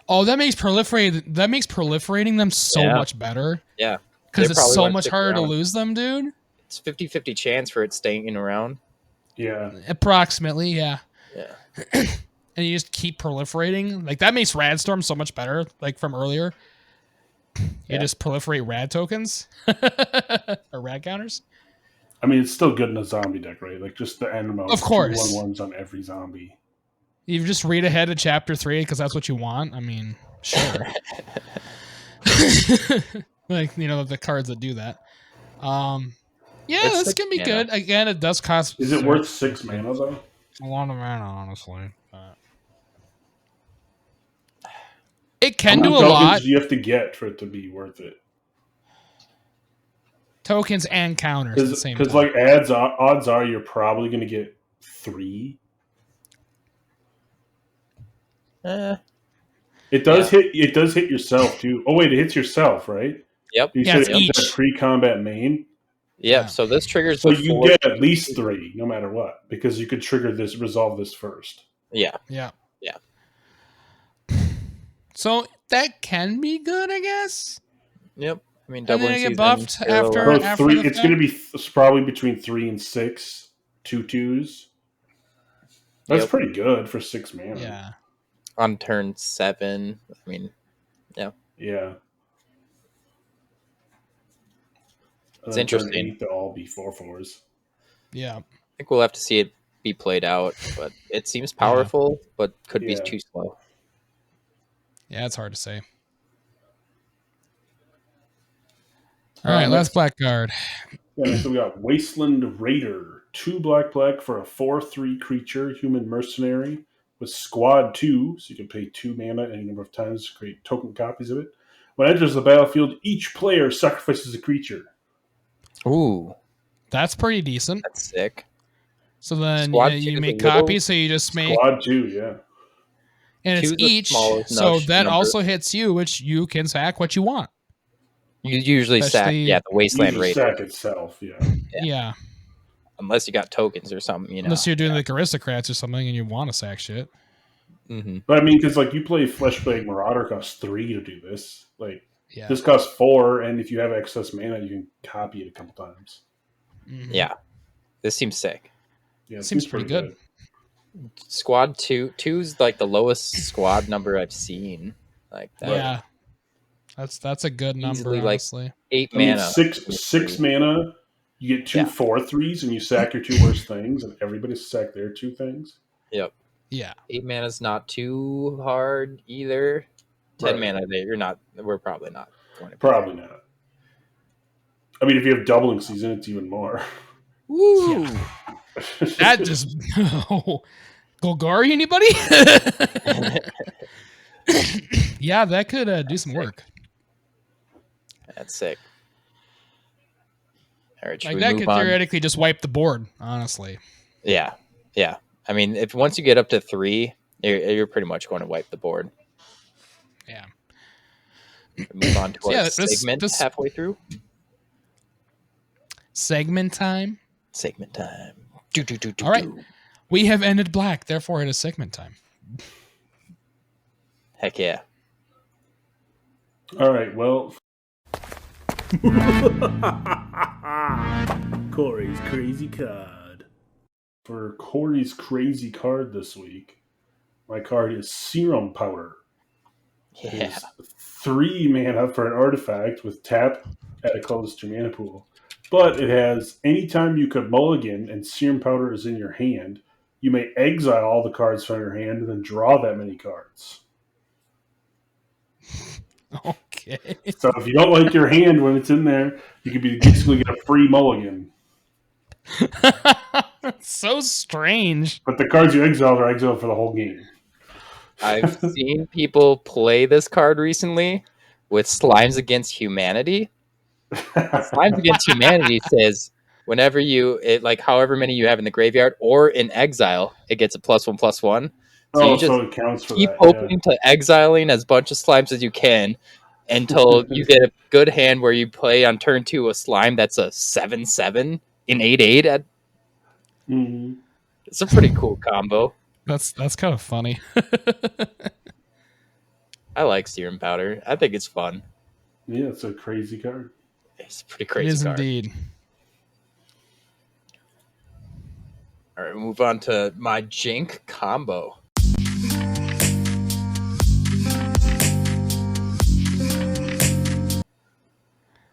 Oh, that makes proliferating them so much better. Yeah. Because it's so much harder to lose them, dude. It's 50-50 chance for it staying around. Yeah. Approximately, yeah. Yeah. And you just keep proliferating. Like, that makes Radstorm so much better, like from earlier. You just proliferate rad tokens or rad counters. I mean, it's still good in a zombie deck, right? Like just the animal. Of course, 1/1s on every zombie. You just read ahead of chapter 3 because that's what you want. I mean, sure. Like the cards that do that. This can be good. Again, it does cost. Is it worth 6 mana though? A lot of mana, honestly. It can do a lot. You have to get for it to be worth it. Tokens and counters at the same time. Because like odds are you're probably going to get 3. It does hit. It does hit yourself too. Oh wait, it hits yourself, right? Yep. You said it's pre-combat main. Yeah. So this triggers. So you get at least 3, no matter what, because you could resolve this first. Yeah. So that can be good, I guess. Yep. I mean, And doubling then they get season. buffed Halo after- Wars. So after three. the It's going to fact? be probably between 3 and 6, 2/2s. That's Yep. pretty good for 6 mana. Yeah. On turn 7. I mean, Yeah. It's And then turn interesting. 8, they'll all be 4/4s. Yeah. I think we'll have to see it be played out, but it seems powerful, but could be Yeah. too slow. Yeah, it's hard to say. All right, last Next, black card. so we got Wasteland Raider. 2 black for a 4/3 creature, human mercenary, with squad 2, so you can pay 2 mana any number of times to create token copies of it. When it enters the battlefield, each player sacrifices a creature. Ooh, That's pretty decent. that's sick. So then Squad you two make is a little- copies, so you just make, Squad 2, yeah. and it's two's the each, smallest so enough that number. also hits you, which you can sack what you want. You usually sack, Especially- the Wasteland Usually Raider, sack itself, yeah. Yeah. unless you got tokens or something, Unless you're doing like aristocrats or something and you want to sack shit. Mm-hmm. But I mean, because like you play Fleshbag Marauder costs 3 to do this. Like Yeah. this costs 4, and if you have excess mana, you can copy it a couple times. Mhm. Yeah, this seems sick. Yeah, it Seems pretty good. Squad 2's like the lowest squad number I've seen. Like that. Yeah. That's a good number, Easily, like, honestly. 8 I mean, mana. six mana. You get 2 Yeah. 4/3s, and you sack your 2 worst things, and everybody's sack their 2 things. Yep. Yeah. 8 mana's not too hard either. 10 Right. mana, we're probably not going to. Probably not. I mean, if you have doubling season, it's even more. Woo! Yeah. That just Golgari, anybody? Yeah, that could do some work. That's sick. All right, should Like we that move could on? theoretically just wipe the board, honestly. Yeah. I mean, if once you get up to 3, you're pretty much going to wipe the board. Yeah. Move on to So our yeah, segment this- halfway through. Segment time. Segment time. All right. We have ended black, therefore it is segment time. Heck yeah. All right, well. Corey's crazy card. For Corey's crazy card this week, my card is Serum Powder. It Yeah. is 3 mana for an artifact with tap at a close to mana pool. But it has anytime you could mulligan and Serum Powder is in your hand, you may exile all the cards from your hand and then draw that many cards. Okay. So if you don't like your hand when it's in there, you could basically get a free mulligan. So strange. But the cards you exiled are exiled for the whole game. I've seen people play this card recently with Slimes Against Humanity. Slimes Against Humanity says whenever however many you have in the graveyard or in exile, it gets a +1/+1. So you just so it counts for keep that. opening to exiling as bunch of slimes as you can until you get a good hand where you play on turn 2 a slime that's a 7/7 in 8/8. Mhm. It's a pretty cool combo. That's kind of funny. I like Serum Powder. I think it's fun. Yeah, it's a crazy card. It's a pretty It crazy is card. indeed. All right, we'll move on to my Jink combo.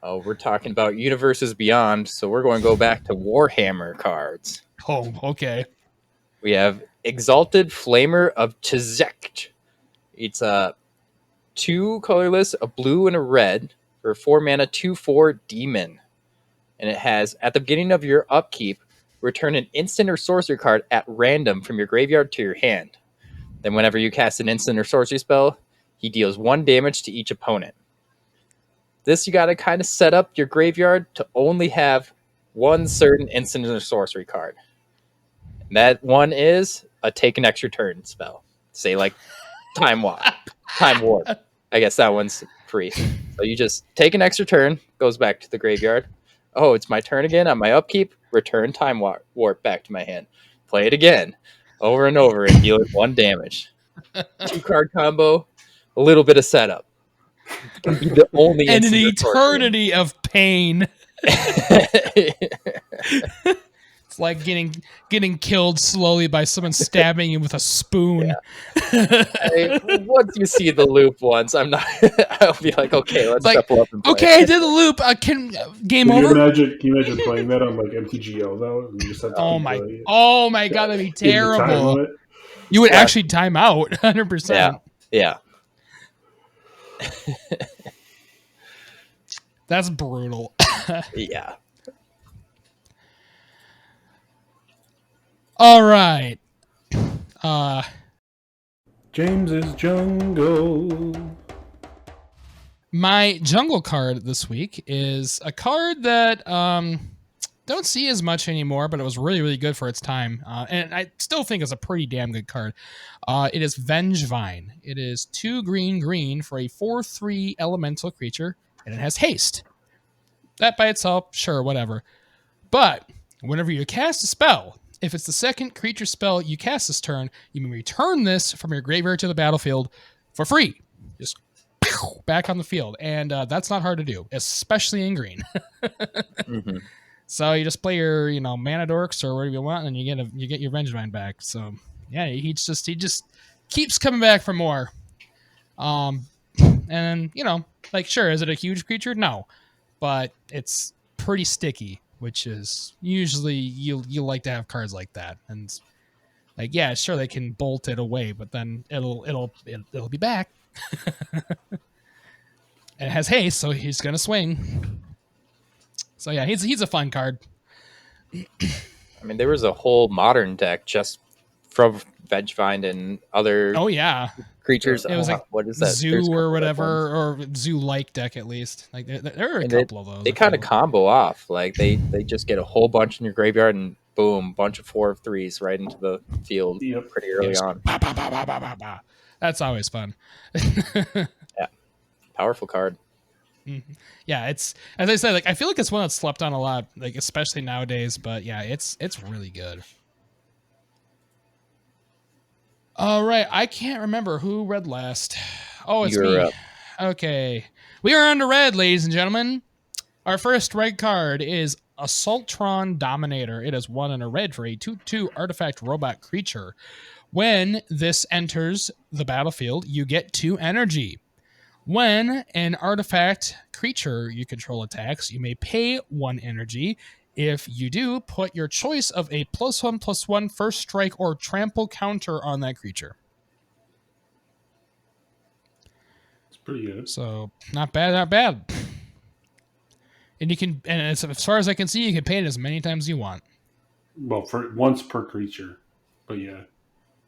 Oh, we're talking about Universes Beyond, so we're going to go back to Warhammer cards. Oh, okay. We have Exalted Flamer of Chizek. It's a 2 colorless, a blue and a red for 4 mana, 2/4 demon. And it has, at the beginning of your upkeep, return an instant or sorcery card at random from your graveyard to your hand. Then whenever you cast an instant or sorcery spell, he deals 1 damage to each opponent. This you got to kind of set up your graveyard to only have one certain instant or sorcery card. And that one is a take an extra turn spell. Say like Time Warp. I guess that one's free. So you just take an extra turn, goes back to the graveyard. Oh, it's my turn again on my upkeep. Return Time Warp back to my hand. Play it again, over and over, and deal it 1 damage. 2 card combo, a little bit of setup. It can be the only And an instant of torture. eternity of pain. It's like getting killed slowly by someone stabbing you with a spoon. Once you see the loop once, I'm not. I'll be like, okay, let's Like, step up and play. okay, I did the loop. Game Can over. you imagine playing that on like MTGO though? And you just have to Oh keep my! doing it. Oh my god, that'd be In the time terrible. limit. You would Yeah. actually time out 100%. Yeah. That's brutal. Yeah. All right. James's Jungle. My jungle card this week is a card that don't see as much anymore, but it was really, really good for its time. And I still think it's a pretty damn good card. It is Vengevine. It is 2 green for a 4/3 elemental creature, and it has haste. That by itself, sure, whatever. But whenever you cast a spell, if it's the second creature spell you cast this turn, you may return this from your graveyard to the battlefield for free. Just back on the field. And that's not hard to do, especially in green. Mm-hmm. So you just play your, mana dorks or whatever you want, and you get your Vengevine back. So yeah, he just keeps coming back for more. And sure, is it a huge creature? No, but it's pretty sticky, which is usually you like to have cards like that. And like, yeah, sure, they can bolt it away, but then it'll be back. And it has haste, so he's gonna swing. So yeah, he's a fun card. I mean, there was a whole modern deck just from Vengevine and other Oh yeah, creatures. it was like what is that? There's a zoo couple or of whatever, or zoo-like deck at least. Like there are a And couple of those. They kind of combo off. Like they just get a whole bunch in your graveyard and boom, bunch of 4/3s right into the field pretty early on. Bah, bah, bah, bah, bah, bah, bah. That's always fun. Yeah, powerful card. Mm-hmm. Yeah, it's, as I said, like I feel like it's one that's slept on a lot, like especially nowadays. But yeah, it's really good. All right, I can't remember who read last. Oh, it's You're me. up. Okay, we are on to red, ladies and gentlemen. Our first red card is Assaultron Dominator. It is 1 and a red for a 2/2 artifact robot creature. When this enters the battlefield, you get 2 energy. When an artifact creature you control attacks, you may pay 1 energy. If you do, put your choice of a +1/+1 first strike or trample counter on that creature. It's pretty good. So not bad. And as far as I can see, you can pay it as many times as you want. Well, for once per creature, but yeah.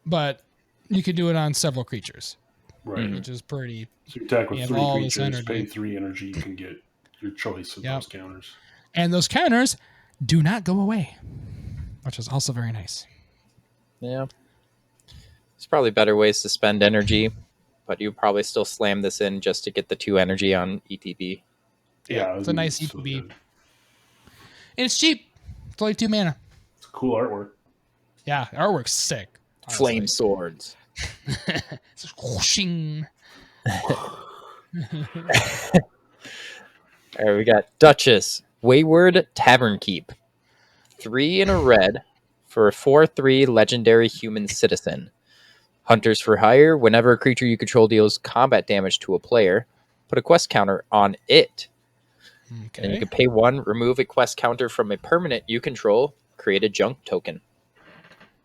But you can do it on several creatures, Right. which is pretty. So you attack with You have 3 all this creatures, energy. pay 3 energy, you can get your choice of Yep. those counters. And those counters do not go away, which is also very nice. Yeah. There's probably better ways to spend energy, but you probably still slam this in just to get the 2 energy on ETB. Yeah, It's a nice so ETB. good. And it's cheap. It's only 2 mana. It's cool artwork. Yeah, artwork's sick. honestly. Flame swords. It's just whooshing. All right, we got Duchess, Wayward Tavern Keep. 3 in a red for a 4/3 legendary human citizen. Hunters for hire. Whenever a creature you control deals combat damage to a player, put a quest counter on it. And you Okay. can pay 1, remove a quest counter from a permanent you control, create a junk token.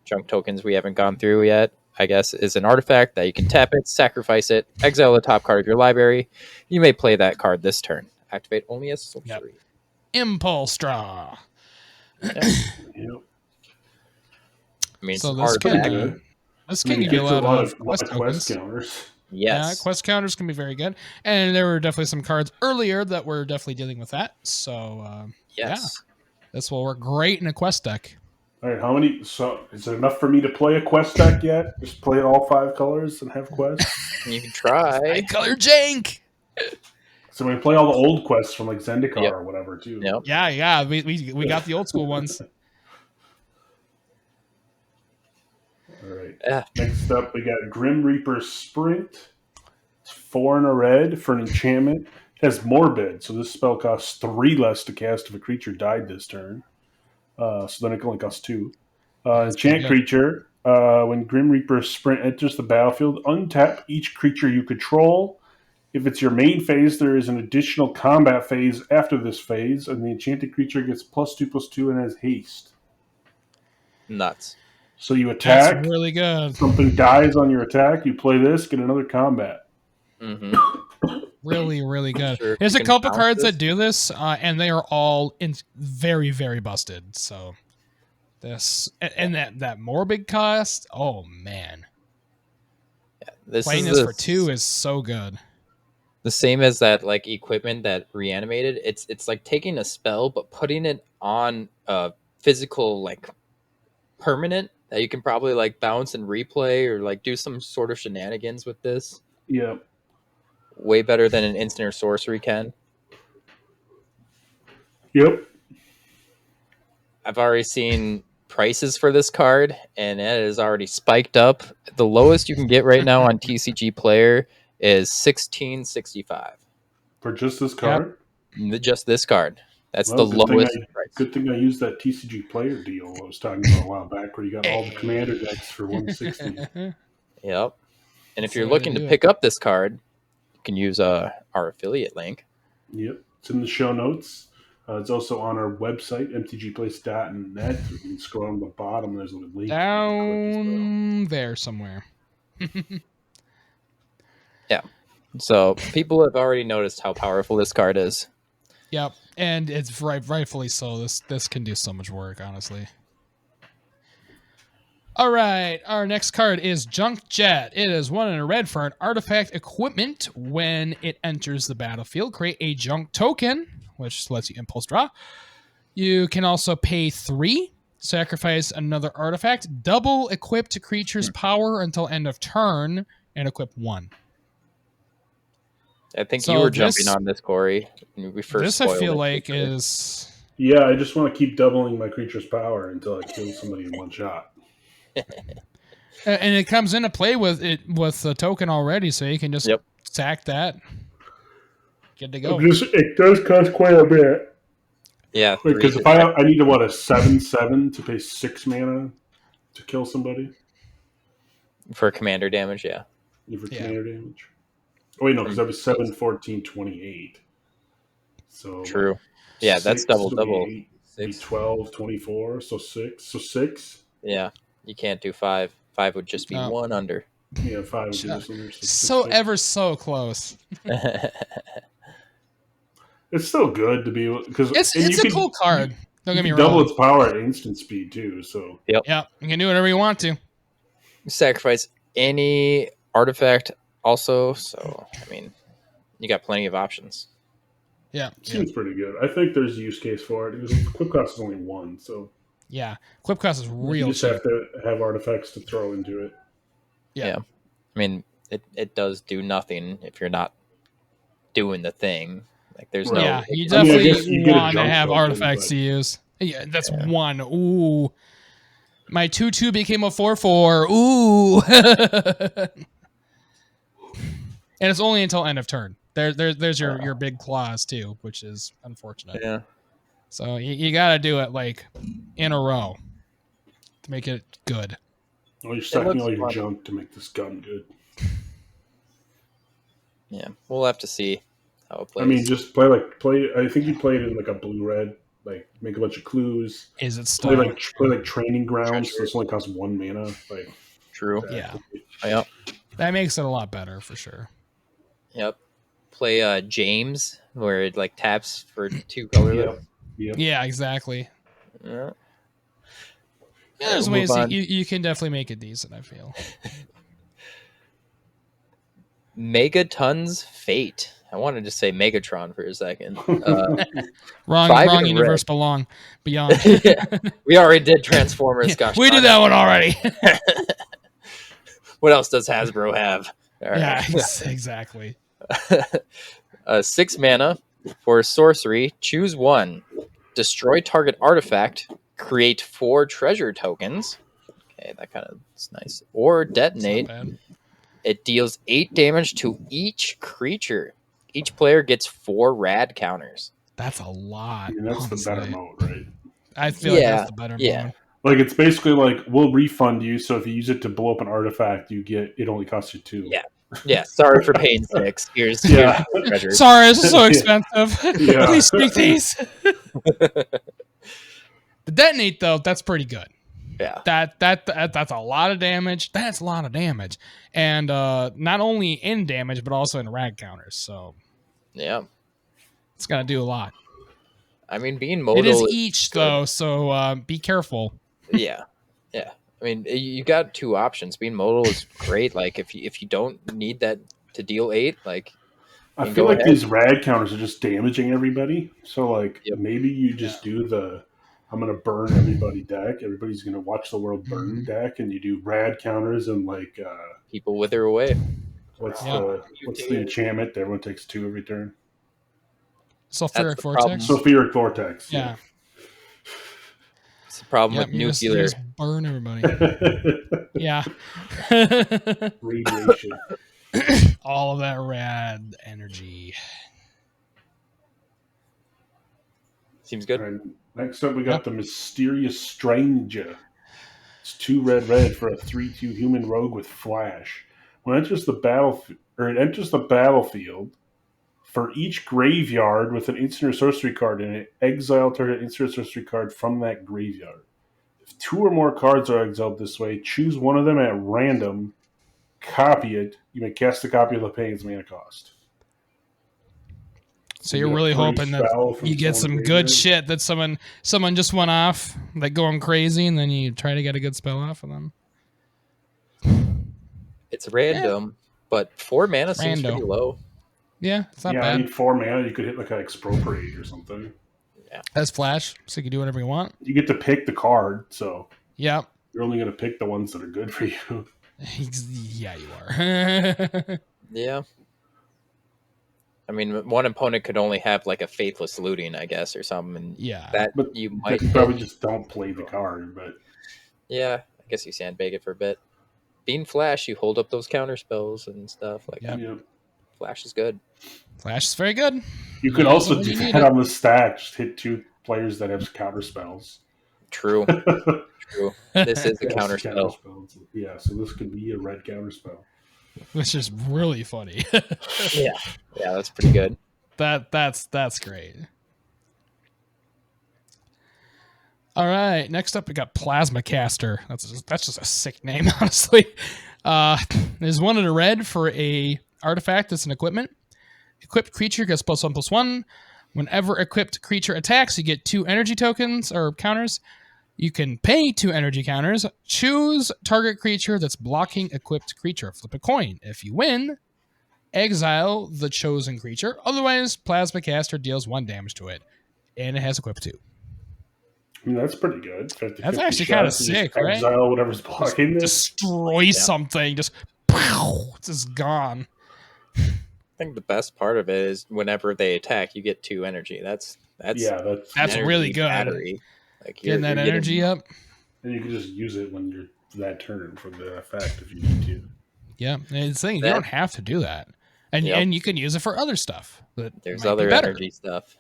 Junk tokens we haven't gone through yet, I guess, is an artifact that you can tap it, sacrifice it, exile the top card of your library. You may play that card this turn. Activate only as sorcery. Impulse Draw. Yep. I mean, So it's this artifact. can good. be, this I mean, can it give you a gets lot of lot quest of quest tokens. counters. Yeah, Yes. quest counters can be very good. And there were definitely some cards earlier that were definitely dealing with that. So Yes. this will work great in a quest deck. All right, how many? So, is it enough for me to play a quest deck yet? Just play all 5 colors and have quests. You can try. Color Jank. So we play all the old quests from like Zendikar Yep. or whatever too. Yep. Yeah. We got the old school ones. All right. Yeah. Next up, we got Grim Reaper Sprint. It's 4 and a red for an enchantment. Has Morbid, so this spell costs 3 less to cast if a creature died this turn. So then it can only cost 2. That's pretty Enchant good. creature. When Grim Reaper Sprint enters the battlefield, untap each creature you control. If it's your main phase, there is an additional combat phase after this phase, and the enchanted creature gets +2/+2 and has haste. Nuts. So you That's attack, really good. something dies on your attack, you play this, get another combat. Mm-hmm. Really, really good. Sure, if There's you a can couple bounce cards this. that do this, and they are all very, very busted. So this and that Morbid cost. Oh man, This playing is this for 2 is so good. the same as that like equipment that reanimated. It's like taking a spell but putting it on a physical like permanent that you can probably like bounce and replay or like do some sort of shenanigans with this. Yeah. Way better than an instant or sorcery can. Yep. I've already seen prices for this card, and it is already spiked up. The lowest you can get right now on TCG Player is $16.65. For just this card? Just this card. That's Well, the lowest price. good thing I used that TCG player deal I was talking about a while back, where you got all the commander decks for 160. Yep. And if That's you're the way looking to to do pick up this card, you can use our affiliate link. Yep, it's in the show notes. It's also on our website, mtgplace.net. You can scroll on the bottom. There's a link. You can click as well. Down there somewhere. Yeah. So people have already noticed how powerful this card is. Yep, and it's rightfully so. This can do so much work, honestly. All right, our next card is Junk Jet. It is 1 and a red for an artifact equipment. When it enters the battlefield, create a junk token, which lets you impulse draw. You can also pay 3, sacrifice another artifact, double equip to creature's power until end of turn, and equip 1. I think So you were this- jumping on this, Corey. When we first This I spoiled feel it. like is Yeah, I just want to keep doubling my creature's power until I kill somebody in one shot. and it comes into play with the token already, so you can just Yep. sack that. Good to go. It does cost quite a bit. Yeah, Because three if I need a 7/7 to pay 6 mana to kill somebody for commander damage. Yeah, for Yeah. commander damage. Oh wait, no, because that was 7, 14, 28. So true. Yeah, that's 6 double. would be 8, be 6. 12, 24. So 6. So 6. Yeah, you can't do 5. 5 would just be No. 1 under. Yeah, 5 would be this under. So six. ever so close. It's still good to be because It's a cool card. Don't get me wrong. double its power at instant speed too. So Yeah, you can do whatever you want to. Sacrifice any artifact also. So I mean, you got plenty of options. Yeah. it seems pretty good. I think there's a use case for it because quick cost is only 1, so Yeah. Clip cost is you real just cheap. have to have artifacts to throw into it. Yeah. I mean, it does do nothing if you're not doing the thing. Like there's no. Yeah, you I mean, I definitely guess you get a want to junk have token, artifacts but- to use. Yeah, that's Yeah. 1. Ooh. My 2/2 became a 4/4. Ooh. And it's only until end of turn. There's your big clause too, which is unfortunate. Yeah. So you got to do it like in a row to make it good. Well, you're stacking looks all your fun. junk to make this gun good. Yeah, we'll have to see how it plays. I mean, just play. I think you played in like a blue-red. Like make a bunch of clues. Is it Play still? like training grounds. So Treasure. this only costs 1 mana. Like True. Yeah. Yep. That makes it a lot better for sure. Yep. Play James, where it like taps for 2 colorless. Yep. Yeah, exactly. Yeah. Yeah, there's We'll ways move that on. you can definitely make it decent, I feel. Megaton's Fate. I wanted to say Megatron for a second. Wrong 5 wrong in universe beyond. Yeah, we already did Transformers. Yeah, Gosh, we darn did that one already. What else does Hasbro have? All right. Yeah, exactly. 6 mana for sorcery. Choose 1. Destroy target artifact. Create 4 treasure tokens. Okay, that kind of is nice. Or It's not detonate bad. It deals 8 damage to each creature. Each player gets 4 rad counters. That's a lot. And that's the better honestly. mode, right? I feel like that's the better mode. Like it's basically like we'll refund you. So if you use it to blow up an artifact, you get it only costs you 2. Yeah. Sorry for paying 6. Here's Yeah. here's treasure. Sorry, this is so expensive. Yeah. Please take these. The detonate though, that's pretty good. Yeah. That's a lot of damage. That's a lot of damage, and not only in damage but also in rad counters. So Yeah. it's gonna do a lot. I mean, being modal. It is each though, so be careful. Yeah. I mean, you got 2 options. Being modal is great. Like if you don't need that to deal 8, like I feel like these rad counters are just damaging everybody. So like maybe you just do the I'm gonna burn everybody deck. Everybody's gonna watch the world burn deck, and you do rad counters and like people wither away. What's the enchantment? Everyone takes 2 every turn. Sulfuric Vortex. Sulfuric Vortex. Yeah. It's the problem with nuclear. Just burn everybody. Yeah. Radiation. All of that rad energy. Seems good. Right. Next up, we got the Mysterious Stranger. It's 2 red for a 3/2 human rogue with flash. When it enters the battlefield, for each graveyard with an instant or sorcery card in it, exile target instant or sorcery card from that graveyard. If 2 or more cards are exiled this way, choose one of them at random, copy it. You may cast a copy of the paying its mana cost. So you're really hoping that you get some good shit that someone just went off, like going crazy, and then you try to get a good spell off of them. It's random, but 4 mana seems pretty low. Yeah, it's not bad. I need 4 mana. You could hit like an Expropriate or something. Yeah, that's flash, so you can do whatever you want. You get to pick the card, so you're only going to pick the ones that are good for you. Yeah, you are. Yeah. I mean, one opponent could only have like a Faithless Looting, I guess, or something. And but you might probably just don't play the card. But yeah, I guess you sandbag it for a bit. Being flash, you hold up those counter spells and stuff like that. Yep. Flash is good. Flash is very good. You could also do that on the stack. Just hit 2 players that have counter spells. True. True. This is a counter spell. Yeah, so this could be a red counter spell. Which is really funny. Yeah, that's pretty good. That's great. All right, next up we got Plasma Caster. That's just a sick name, honestly. There's 1 in a red for a artifact that's an equipment. Equipped creature gets +1/+1. Whenever equipped creature attacks, you get 2 energy tokens or counters. You can pay 2 energy counters. Choose target creature that's blocking equipped creature. Flip a coin. If you win, exile the chosen creature. Otherwise, Plasma Caster deals 1 damage to it. And it has equip 2. I mean, that's pretty good. That's actually kind of sick, right? Exile whatever's blocking this. Destroy something. Just, pow, it's just gone. I think the best part of it is whenever they attack, you get 2 energy. That's really good. Battery. Like getting that energy up. And you can just use it when you're that turn for the effect if you need to. Yeah, and it's saying you don't have to do that. And you can use it for other stuff. There's other energy stuff.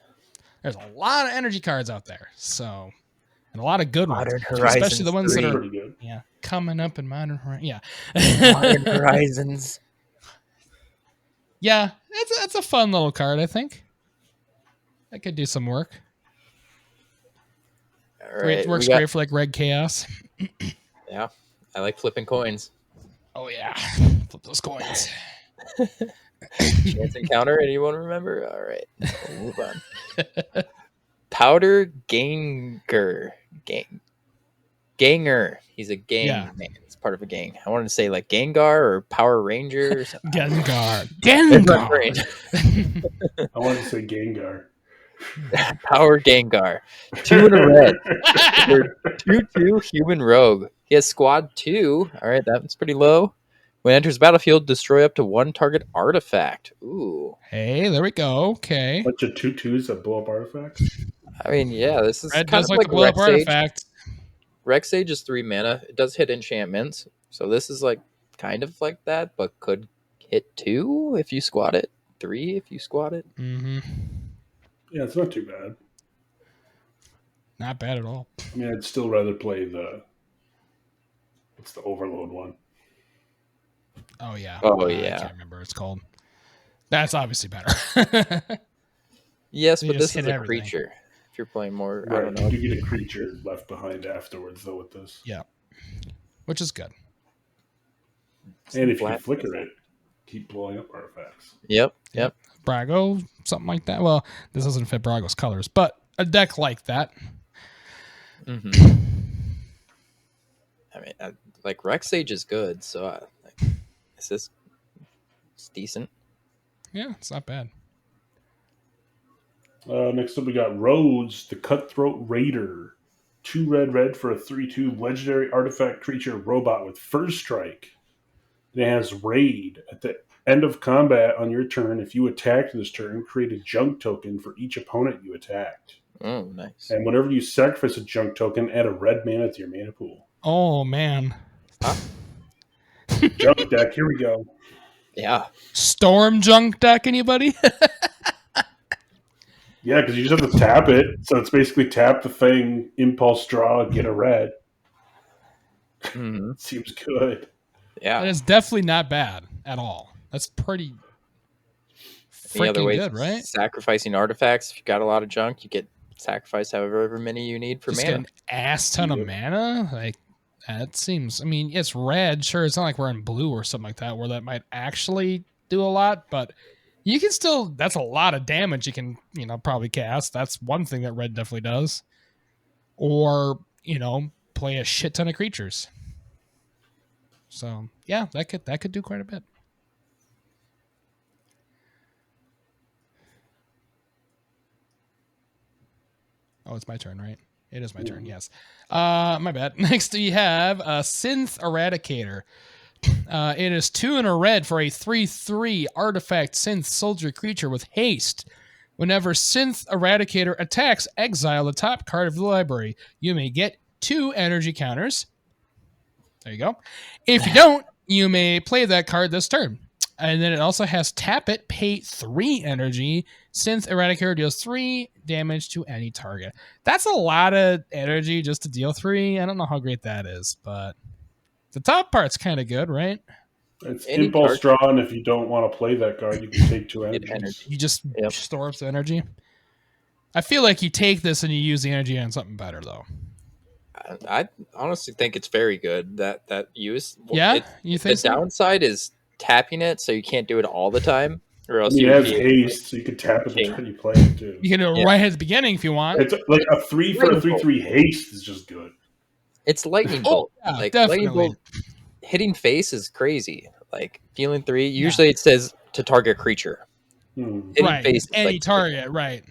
There's a lot of energy cards out there. So, and a lot of good Modern ones. Horizons especially the ones 3. that are pretty good. Yeah, coming up in Modern Horizons. Yeah. Modern Horizons. Yeah, it's a fun little card, I think. That could do some work. All right, works great for like Red Chaos. Yeah, I like flipping coins. Oh yeah, flip those coins. Chance encounter. Anyone remember? All right, we'll move on. Powder Ganger. Ganger. He's a gang man. He's part of a gang. I wanted to say like Gengar or Power Ranger or something. Gengar. I wanted to say Gengar. Power Gengar. 2 in a red. 2/2 human rogue. He has squad 2. All right, that's pretty low. When it enters battlefield, destroy up to 1 target artifact. Ooh. Hey, there we go. Okay. Bunch of 2/2s that blow up artifacts. I mean, yeah, this is red kind does of like to blow up artifacts. Rex Sage is 3 mana. It does hit enchantments, so this is like kind of like that, but could hit 2 if you squat it, 3 if you squat it. Mm-hmm. Yeah, it's not too bad. Not bad at all. I mean, I'd still rather play what's the overload one? Oh yeah. Oh, I yeah. can't remember what it's called. That's obviously better. Yes, You but just this is hit a everything. creature. If you're playing more, I Right, don't know. you do get a creature left behind afterwards, though, with this. Yeah. Which is good. And if you Flat- flicker it, keep blowing up artifacts. Yep. Brago, something like that. Well, this doesn't fit Brago's colors, but a deck like that. Mm-hmm. I mean, like Rex Sage is good, so it's decent. Yeah, it's not bad. Next up, we got Rhodes, the Cutthroat Raider. 2 red for a 3/2 legendary artifact creature robot with first strike. It has Raid. At the end of combat on your turn, if you attacked this turn, create a junk token for each opponent you attacked. Oh, nice. And whenever you sacrifice a junk token, add a red mana to your mana pool. Oh man. Junk deck, here we go. Yeah. Storm junk deck, anybody? Yeah, because you just have to tap it. So it's basically tap the thing, impulse draw, get a red. Mm-hmm. Seems good. Yeah. That is definitely not bad at all. That's pretty Any other freaking ways? good, right? Sacrificing artifacts. If you got a lot of junk, you get sacrifice however many you need for Just mana. get an ass ton of Yep. mana. Like that seems. I mean, it's red. Sure, it's not like we're in blue or something like that, where that might actually do a lot. But you can still. That's a lot of damage you can, probably cast. That's one thing that red definitely does. Or play a shit ton of creatures. So yeah, that could do quite a bit. Oh, it's my turn, right? It is my turn, yes. My bad. Next we have a Synth Eradicator. It is 2 and a red for a 3/3 artifact synth soldier creature with haste. Whenever Synth Eradicator attacks, exile the top card of the library. You may get 2 energy counters. There you go. If you don't, you may play that card this turn. And then it also has tap it, pay 3 energy. Synth Eradicator deals 3 damage to any target. That's a lot of energy just to deal 3. I don't know how great that is, but the top part's kind of good, right? It's Any impulse target- draw, and if you don't want to play that card, you can take 2 Get energies. energy. You just Yep. store up the energy. I feel like you take this and you use the energy on something better, though. I honestly think it's very good that use. Yeah? You think the so? downside is tapping it, so you can't do it all the time, or else It you has would be haste, so you can tap it the turn you play it too. You can do it Yeah. right at the beginning if you want. It's like a 3 for a 3/3 haste is just good. It's lightning Oh, bolt. yeah, Like definitely. lightning bolt hitting face is crazy. Like dealing 3. Usually it says to target creature. Hmm. Hitting Right. face is Any like, target, right.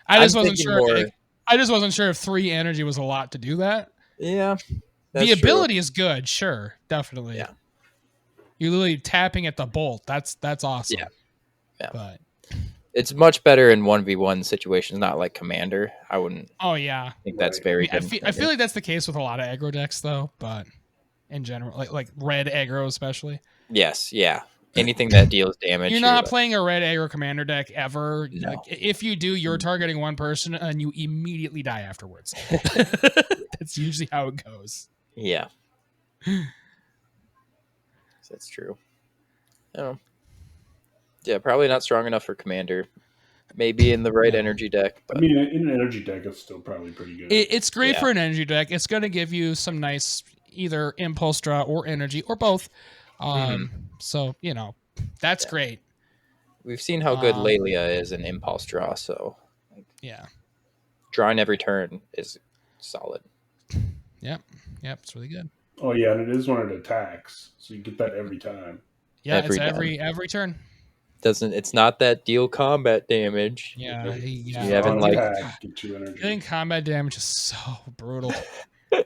I just I'm wasn't thinking sure. more- I just wasn't sure if 3 energy was a lot to do that. Yeah. The that's true. ability is good, sure, definitely. Yeah. You're literally tapping at the bolt. That's awesome. Yeah. But It's much better in 1v1 situations, not like Commander. I wouldn't oh yeah, think that's Right. very I good. in feel Commander. like that's the case with a lot of aggro decks though. But in general, like red aggro especially, Yes, yeah. Anything that deals damage. you're not like- playing a red aggro commander deck ever. No. Like, if you do, you're targeting one person and you immediately die afterwards. That's usually how it goes. Yeah. That's true. Oh. Yeah, probably not strong enough for Commander. Maybe in the right No. energy deck. But I mean, in an energy deck, it's still probably pretty good. It's great Yeah. for an energy deck. It's going to give you some nice either impulse draw or energy or both. So, that's great. we've seen how good Um, Lelia is in impulse draw, so Yeah. drawing every turn is solid. Yep. It's really good. Oh yeah, and it is when it attacks, so you get that every time. Yeah, Every it's every turn. It's not that deal combat damage. Yeah. You haven't, On like- attack, get 2 energy. Getting combat damage is so brutal.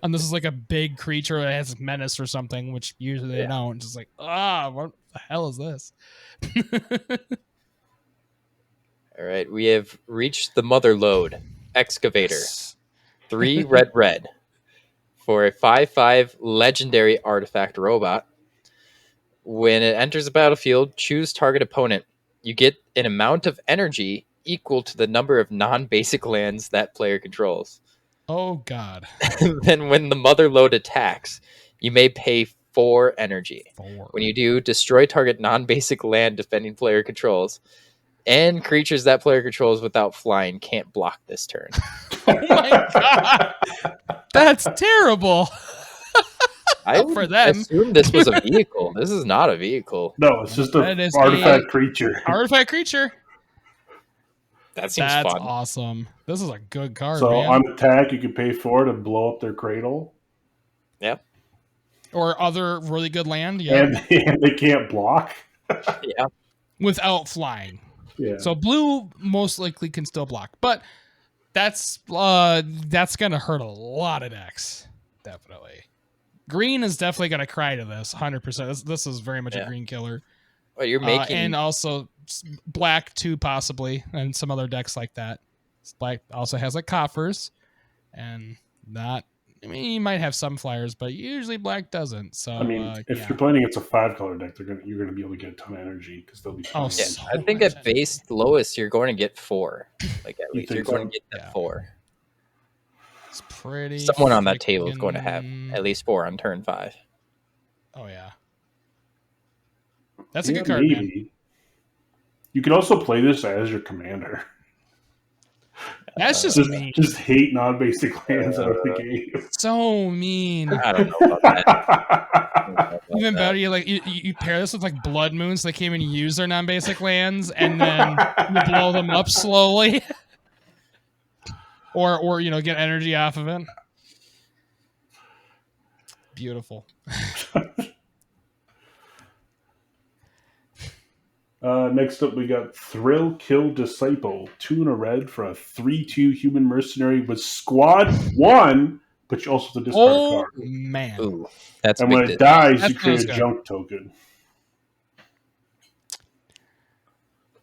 And this is like a big creature that has menace or something, which usually they Yeah. don't. Just like, what the hell is this? All right, we have reached the mother lode. Excavator. 3 red for a 5/5 legendary artifact robot. When it enters the battlefield, choose target opponent. You get an amount of energy equal to the number of non-basic lands that player controls. Oh, God. Then when the mother lode attacks, you may pay 4 energy. 4. When you do, destroy target non-basic land defending player controls. And creatures that player controls without flying can't block this turn. Oh, my God. That's terrible. I For would them. assume this was a vehicle. This is not a vehicle. No, it's just That an is artifact creature. Artifact creature. That seems That's fun. awesome. This is a good card, So man. on attack, you can pay 4 to blow up their cradle. Yep. Or other really good land, yeah. And they can't block. Yeah. Without flying. Yeah. So blue most likely can still block, but that's gonna hurt a lot of decks. Definitely. Green is definitely gonna cry to this 100%. This is very much a green killer. Well, you're making and also black too, possibly, and some other decks like that. Black also has like coffers, and not. I mean, you might have some flyers, but usually black doesn't. So I mean, if you're playing against a 5-color deck, you're gonna be able to get a ton of energy because they'll be. Oh, yeah, so I think much at base lowest you're going to get 4. Like at least you're going to get that Yeah. 4. It's pretty. Someone on that table is going to have at least 4 on turn 5. Oh yeah, that's a good card, maybe. man. You can also play this as your commander. That's just mean. Just hate non-basic lands out of the game. So mean. I don't know about that. Even better, you pair this with like Blood Moons. So they can't even use their non-basic lands, and then you blow them up slowly, or get energy off of it. Beautiful. Next up, we got Thrill Kill Disciple. 2 and a red for a 3/2 human mercenary with squad 1, but you also have to discard a card. Man. Ooh, that's and big when it dies, That you create feels a good. junk token.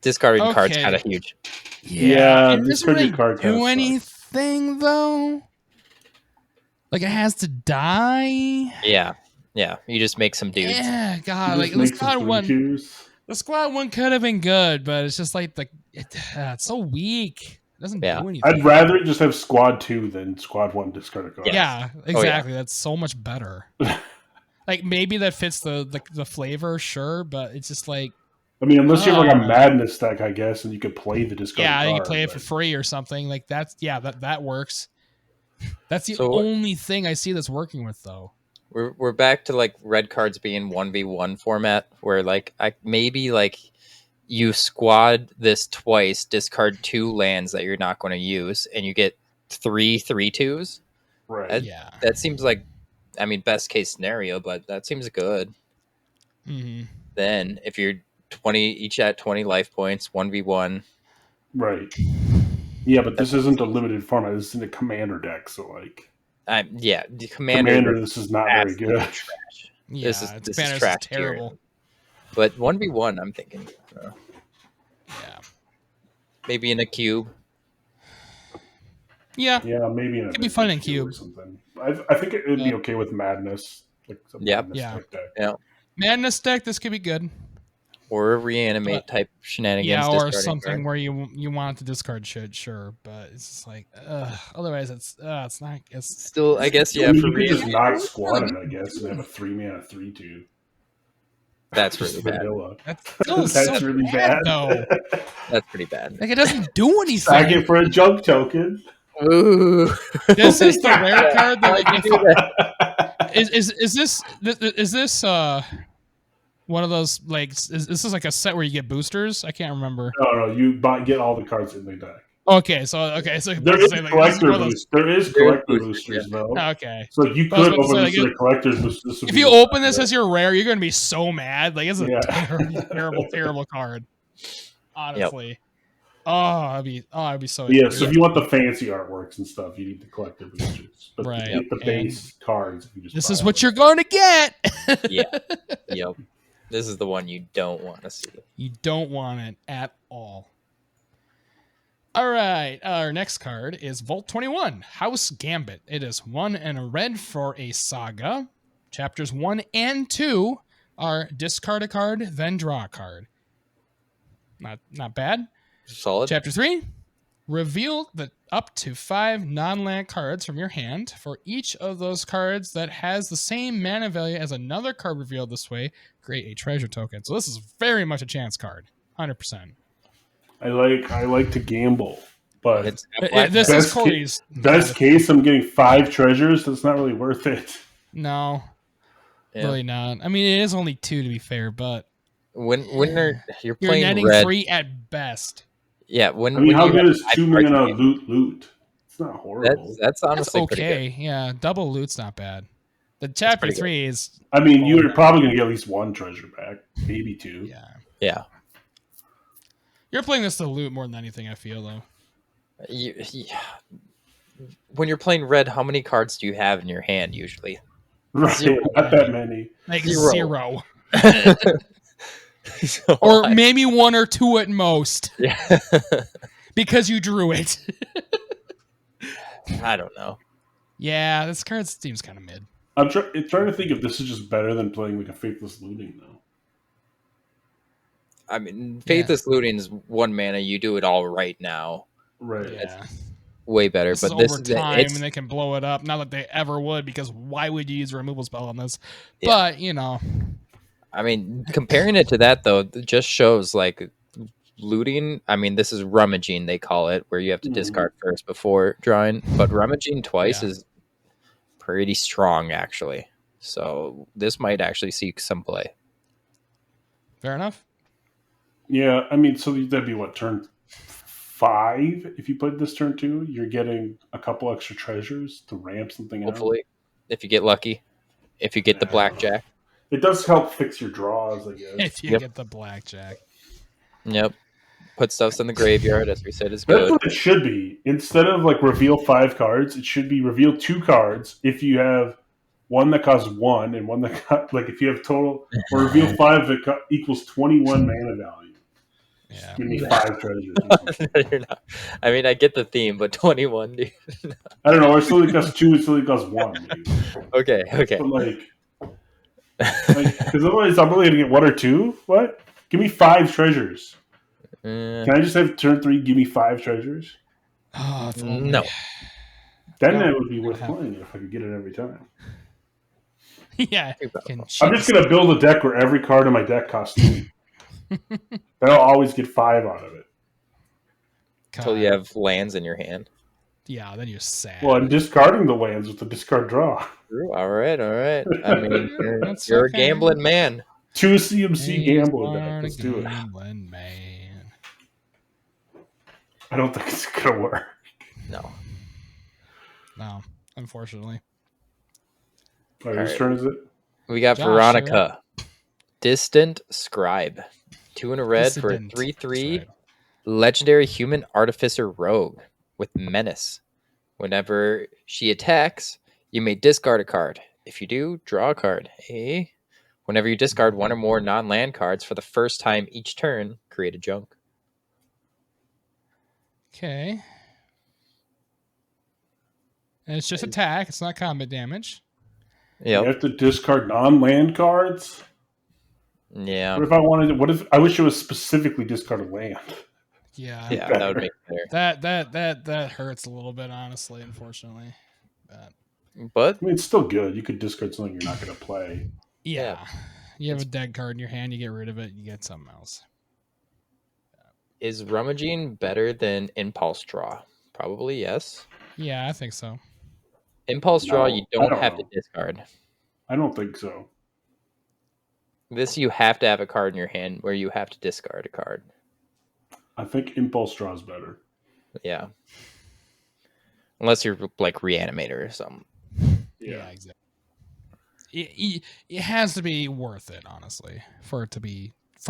discarding cards Okay. kind of huge. Yeah, it doesn't discard your really card kinda do sucks. anything though. Like it has to die. Yeah. You just make some dudes. Yeah, You God, like just the make some squad one. 3/2s. The squad one could have been good, but it's just like it's so weak. It doesn't do anything. I'd rather just have squad 2 than squad 1 discard a card. Yeah, exactly. That's so much better. Like maybe that fits the flavor, sure, but it's just like I mean, unless you have like a madness deck, I guess, and you could play the discard card. you can play it for free or something. Like that works. That's the only thing I see that's working with though. We're back to like red cards being 1v1 format where like you squad this twice, discard 2 lands that you're not going to use, and you get 3/3/2s. Right. That seems like, I mean, best case scenario, but that seems good. Mm-hmm. Then if you're 20 each at 20 life points, 1v1. Right. Yeah, but this isn't a limited format. This is a commander deck, so like. The commander. This is not very good. Trash. Yeah, this is trash. terrible. Tier. But 1v1, I'm thinking. Yeah. Maybe in a cube. Yeah. Yeah, maybe in a It'd be fun in cube or something. I think it would be okay with madness. Like some madness type deck. Yeah. Madness deck, this could be good. Or a reanimate type shenanigans. Yeah, or something where you want to discard shit, sure, but it's just like otherwise it's not. It's still, I guess, you could just not squad it, I guess, and have a 3-mana 3/2. That's really bad. That's really bad. though. That's pretty bad. Like it doesn't do anything. Sack it for a junk token. Ooh. This is the rare card that is this one of those like this is like a set where you get boosters? I can't remember. No, you get all the cards in the deck. Okay, so there is collector boosters. There is collector boosters though. Okay, so you could open this to collector's boosters. If you open this as your rare, you're gonna be so mad. Like it's a terrible card. Honestly. Yep. I'd be so angry. So if you want the fancy artworks and stuff, you need the collector boosters. But right. You get the base cards. If you just this is what you're going to get. Yep. This is the one you don't want to see. You don't want it at all. All right. Our next card is Vault 21, House Gambit. It is 1 and a red for a saga. Chapters 1 and 2. are discard a card, then draw a card. Not bad. Solid. Chapter 3, reveal the up to 5 non-land cards from your hand. For each of those cards that has the same mana value as another card revealed this way, create a treasure token. So this is very much a chance card. 100%. I like to gamble, but It's got black This text. is Corey's. best case, I'm getting 5 treasures. That's not really worth it. No, Yeah. really not. I mean, it is only 2 to be fair, but When you're you're playing netting red, 3 at best. yeah. When I mean, when how you good have is five 2 cards in mana hand, loot? It's not horrible. That's That's honestly pretty good. okay. Yeah, double loot's not bad. The chapter pretty good. 3 is. I mean, Oh, you're no. probably going to get at least 1 treasure back, maybe 2. Yeah. Yeah. You're playing this to loot more than anything, I feel, though. When you're playing red, how many cards do you have in your hand usually? Right, Zero. not that many. Like Zero. 0. So Or maybe 1 or 2 at most. yeah. Because you drew it. I don't know. Yeah, this card seems kind of mid. I'm trying to think if this is just better than playing like a Faithless Looting, though. I mean, Faithless Looting is 1 mana. You do it all right now. Right. Yeah. Way better. This but is this over is time, it's, and they can blow it up. Not that they ever would, because why would you use a removal spell on this? Yeah. But, you know. I mean, comparing it to that, though, it just shows like looting. I mean, this is rummaging, they call it, where you have to discard first before drawing. But rummaging twice is pretty strong, actually. So this might actually see some play. Fair enough. Yeah, I mean, so that'd be what, turn 5? If you played this turn 2, you're getting a couple extra treasures to ramp something Hopefully, if you get lucky, if you get the blackjack. out. It does help fix your draws, I guess. If you get the blackjack. Yep. Put stuffs in the graveyard, as we said, is That's good. what it should be. Instead of like reveal 5 cards, it should be reveal 2 cards if you have one that costs 1 and one that like if you have total, or reveal 5 that equals 21 mana value. Yeah. Give me 5 treasures. You're not. I mean, I get the theme, but 21, dude. I don't know. Or still it costs 2, it still costs 1. Maybe. Okay. But like, because otherwise I'm only gonna get 1 or 2. What? Give me 5 treasures. Can I just have turn 3? Give me 5 treasures. Oh, if only. No. Then No, it would be worth happen. playing if I could get it every time. Yeah. You can I'm just gonna build a deck where every card in my deck costs 2. Then I'll always get 5 out of it. Until you have lands in your hand. Yeah, then you're sad. Well, I'm discarding the lands with the discard draw. All right. I mean, That's you're okay. a gambling man. 2 CMC He's gambler deck. born Let's a do it. gambling man. I don't think it's gonna work. No, unfortunately. All right, whose right. turn is it? We got Josh, Veronica. Distant Scribe. 2 in a red for a Dissident 3/3 Scribe. legendary human artificer rogue with menace. Whenever she attacks, you may discard a card. If you do, draw a card. Whenever you discard 1 or more non-land cards for the first time each turn, create a junk. Okay. And it's just attack. It's not combat damage. You Yep. have to discard non-land cards. Yeah. What if I wanted? What if I wish it was specifically discard a land? Yeah. Yeah, that would make it better. That hurts a little bit, honestly, unfortunately. But But I mean, it's still good. You could discard something you're not going to play. yeah. You have a dead card in your hand, you get rid of it, you get something else. is rummaging better than impulse draw? Probably yes. Yeah, I think so. Impulse draw, No, you I don't don't have know. to discard. I don't think so. This, you have to have a card in your hand where you have to discard a card. I think impulse draw is better. Yeah. Unless you're like Reanimator or something. Yeah. Exactly. It has to be worth it, honestly, for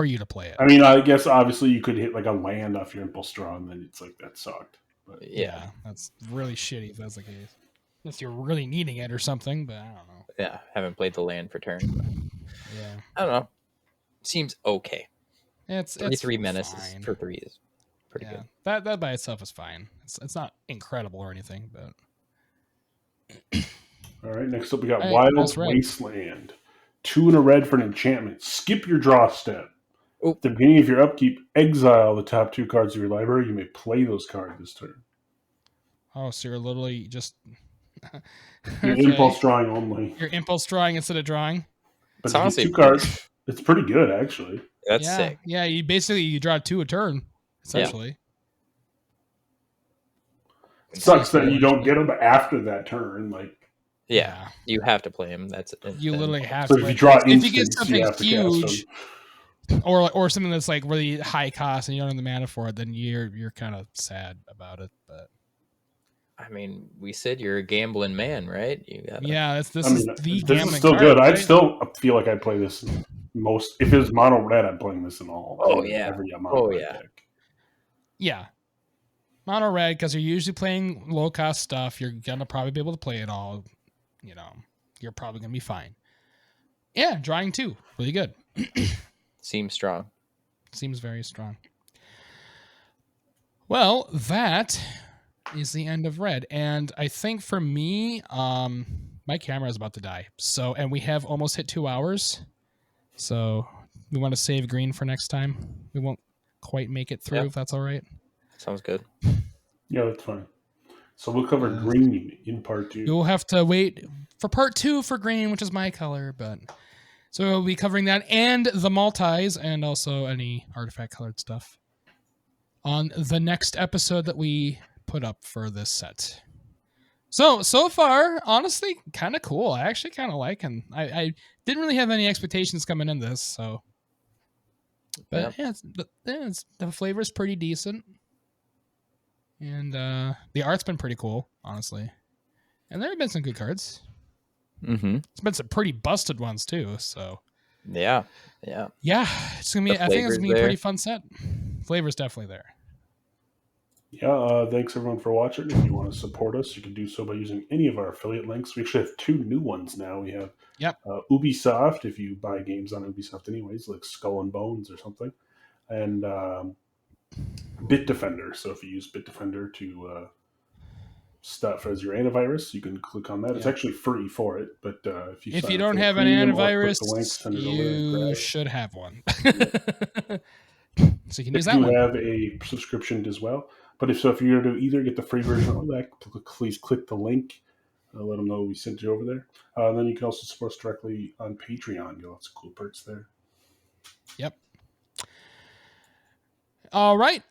you to play it. I mean, I guess obviously you could hit like a land off your impulse draw, and then it's like that sucked. But Yeah. That's really shitty if that's the case. Unless you're really needing it or something, but I don't know. Yeah. Haven't played the land for turn. Yeah. I don't know. Seems okay. It's 3/3 menace fine. for 3 is pretty Yeah, good. that by itself is fine. It's not incredible or anything, but all right, next up we got All right, Wild that's right. Wasteland. 2 and a red for an enchantment. Skip your draw step. Oop. At the beginning of your upkeep, exile the top 2 cards of your library. You may play those cards this turn. Oh, so you're literally just Your impulse drawing only. You're impulse drawing instead of drawing. But It's if you honestly get 2 cards, it's pretty good, actually. That's yeah. sick. Yeah, you draw 2 a turn, essentially. It sucks that you don't get them after that turn. Like, Yeah, you have to play him. That's you literally have so to. if you draw if you instants, get something you have to huge, cast them. or something that's like really high cost and you don't have the mana for it, then you're kind of sad about it. But I mean, we said you're a gambling man, right? You gotta... yeah, this I mean, is the this gambling is still card, good. right? I'd still feel like I'd play this in most. If it was mono red, I'm playing this in all. Oh, yeah. Every mono red yeah. deck. Yeah. Mono red, because you're usually playing low cost stuff. You're gonna probably be able to play it all. You know, you're probably gonna be fine. Yeah, drawing 2, really good. Seems strong. Seems very strong. Well, that is the end of red, and I think for me, my camera is about to die. So, and we have almost hit 2 hours. So we want to save green for next time. We won't quite make it through, if that's all right. Sounds good. Yeah, that's fine. So we'll cover green in part 2. You'll have to wait for part 2 for green, which is my color, but so we'll be covering that and the multis and also any artifact colored stuff on the next episode that we put up for this set. So far, honestly, kind of cool. I actually kind of like him. I didn't really have any expectations coming in this, so. But yeah, the flavor's pretty decent. And the art's been pretty cool, honestly. And there have been some good cards. Mm-hmm. It's been some pretty busted ones, too, so. Yeah. Yeah, it's gonna be. I think it's gonna be a pretty fun set. Flavor's definitely there. Yeah, thanks everyone for watching. If you want to support us, you can do so by using any of our affiliate links. We actually have 2 new ones now. We have Ubisoft, if you buy games on Ubisoft anyways, like Skull and Bones or something. And Bitdefender. So if you use Bitdefender to stuff as your antivirus, you can click on that. It's actually free for it, but if you don't have an antivirus, you should have one. So you can use that one. You have a subscription as well. But if you're to either get the free version or that, please click the link. Let them know we sent you over there. Then you can also support us directly on Patreon. You'll have some cool perks there. Yep. All right.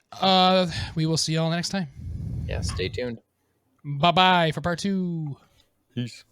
We will see y'all next time. Yeah, stay tuned. Bye-bye for part 2. Peace.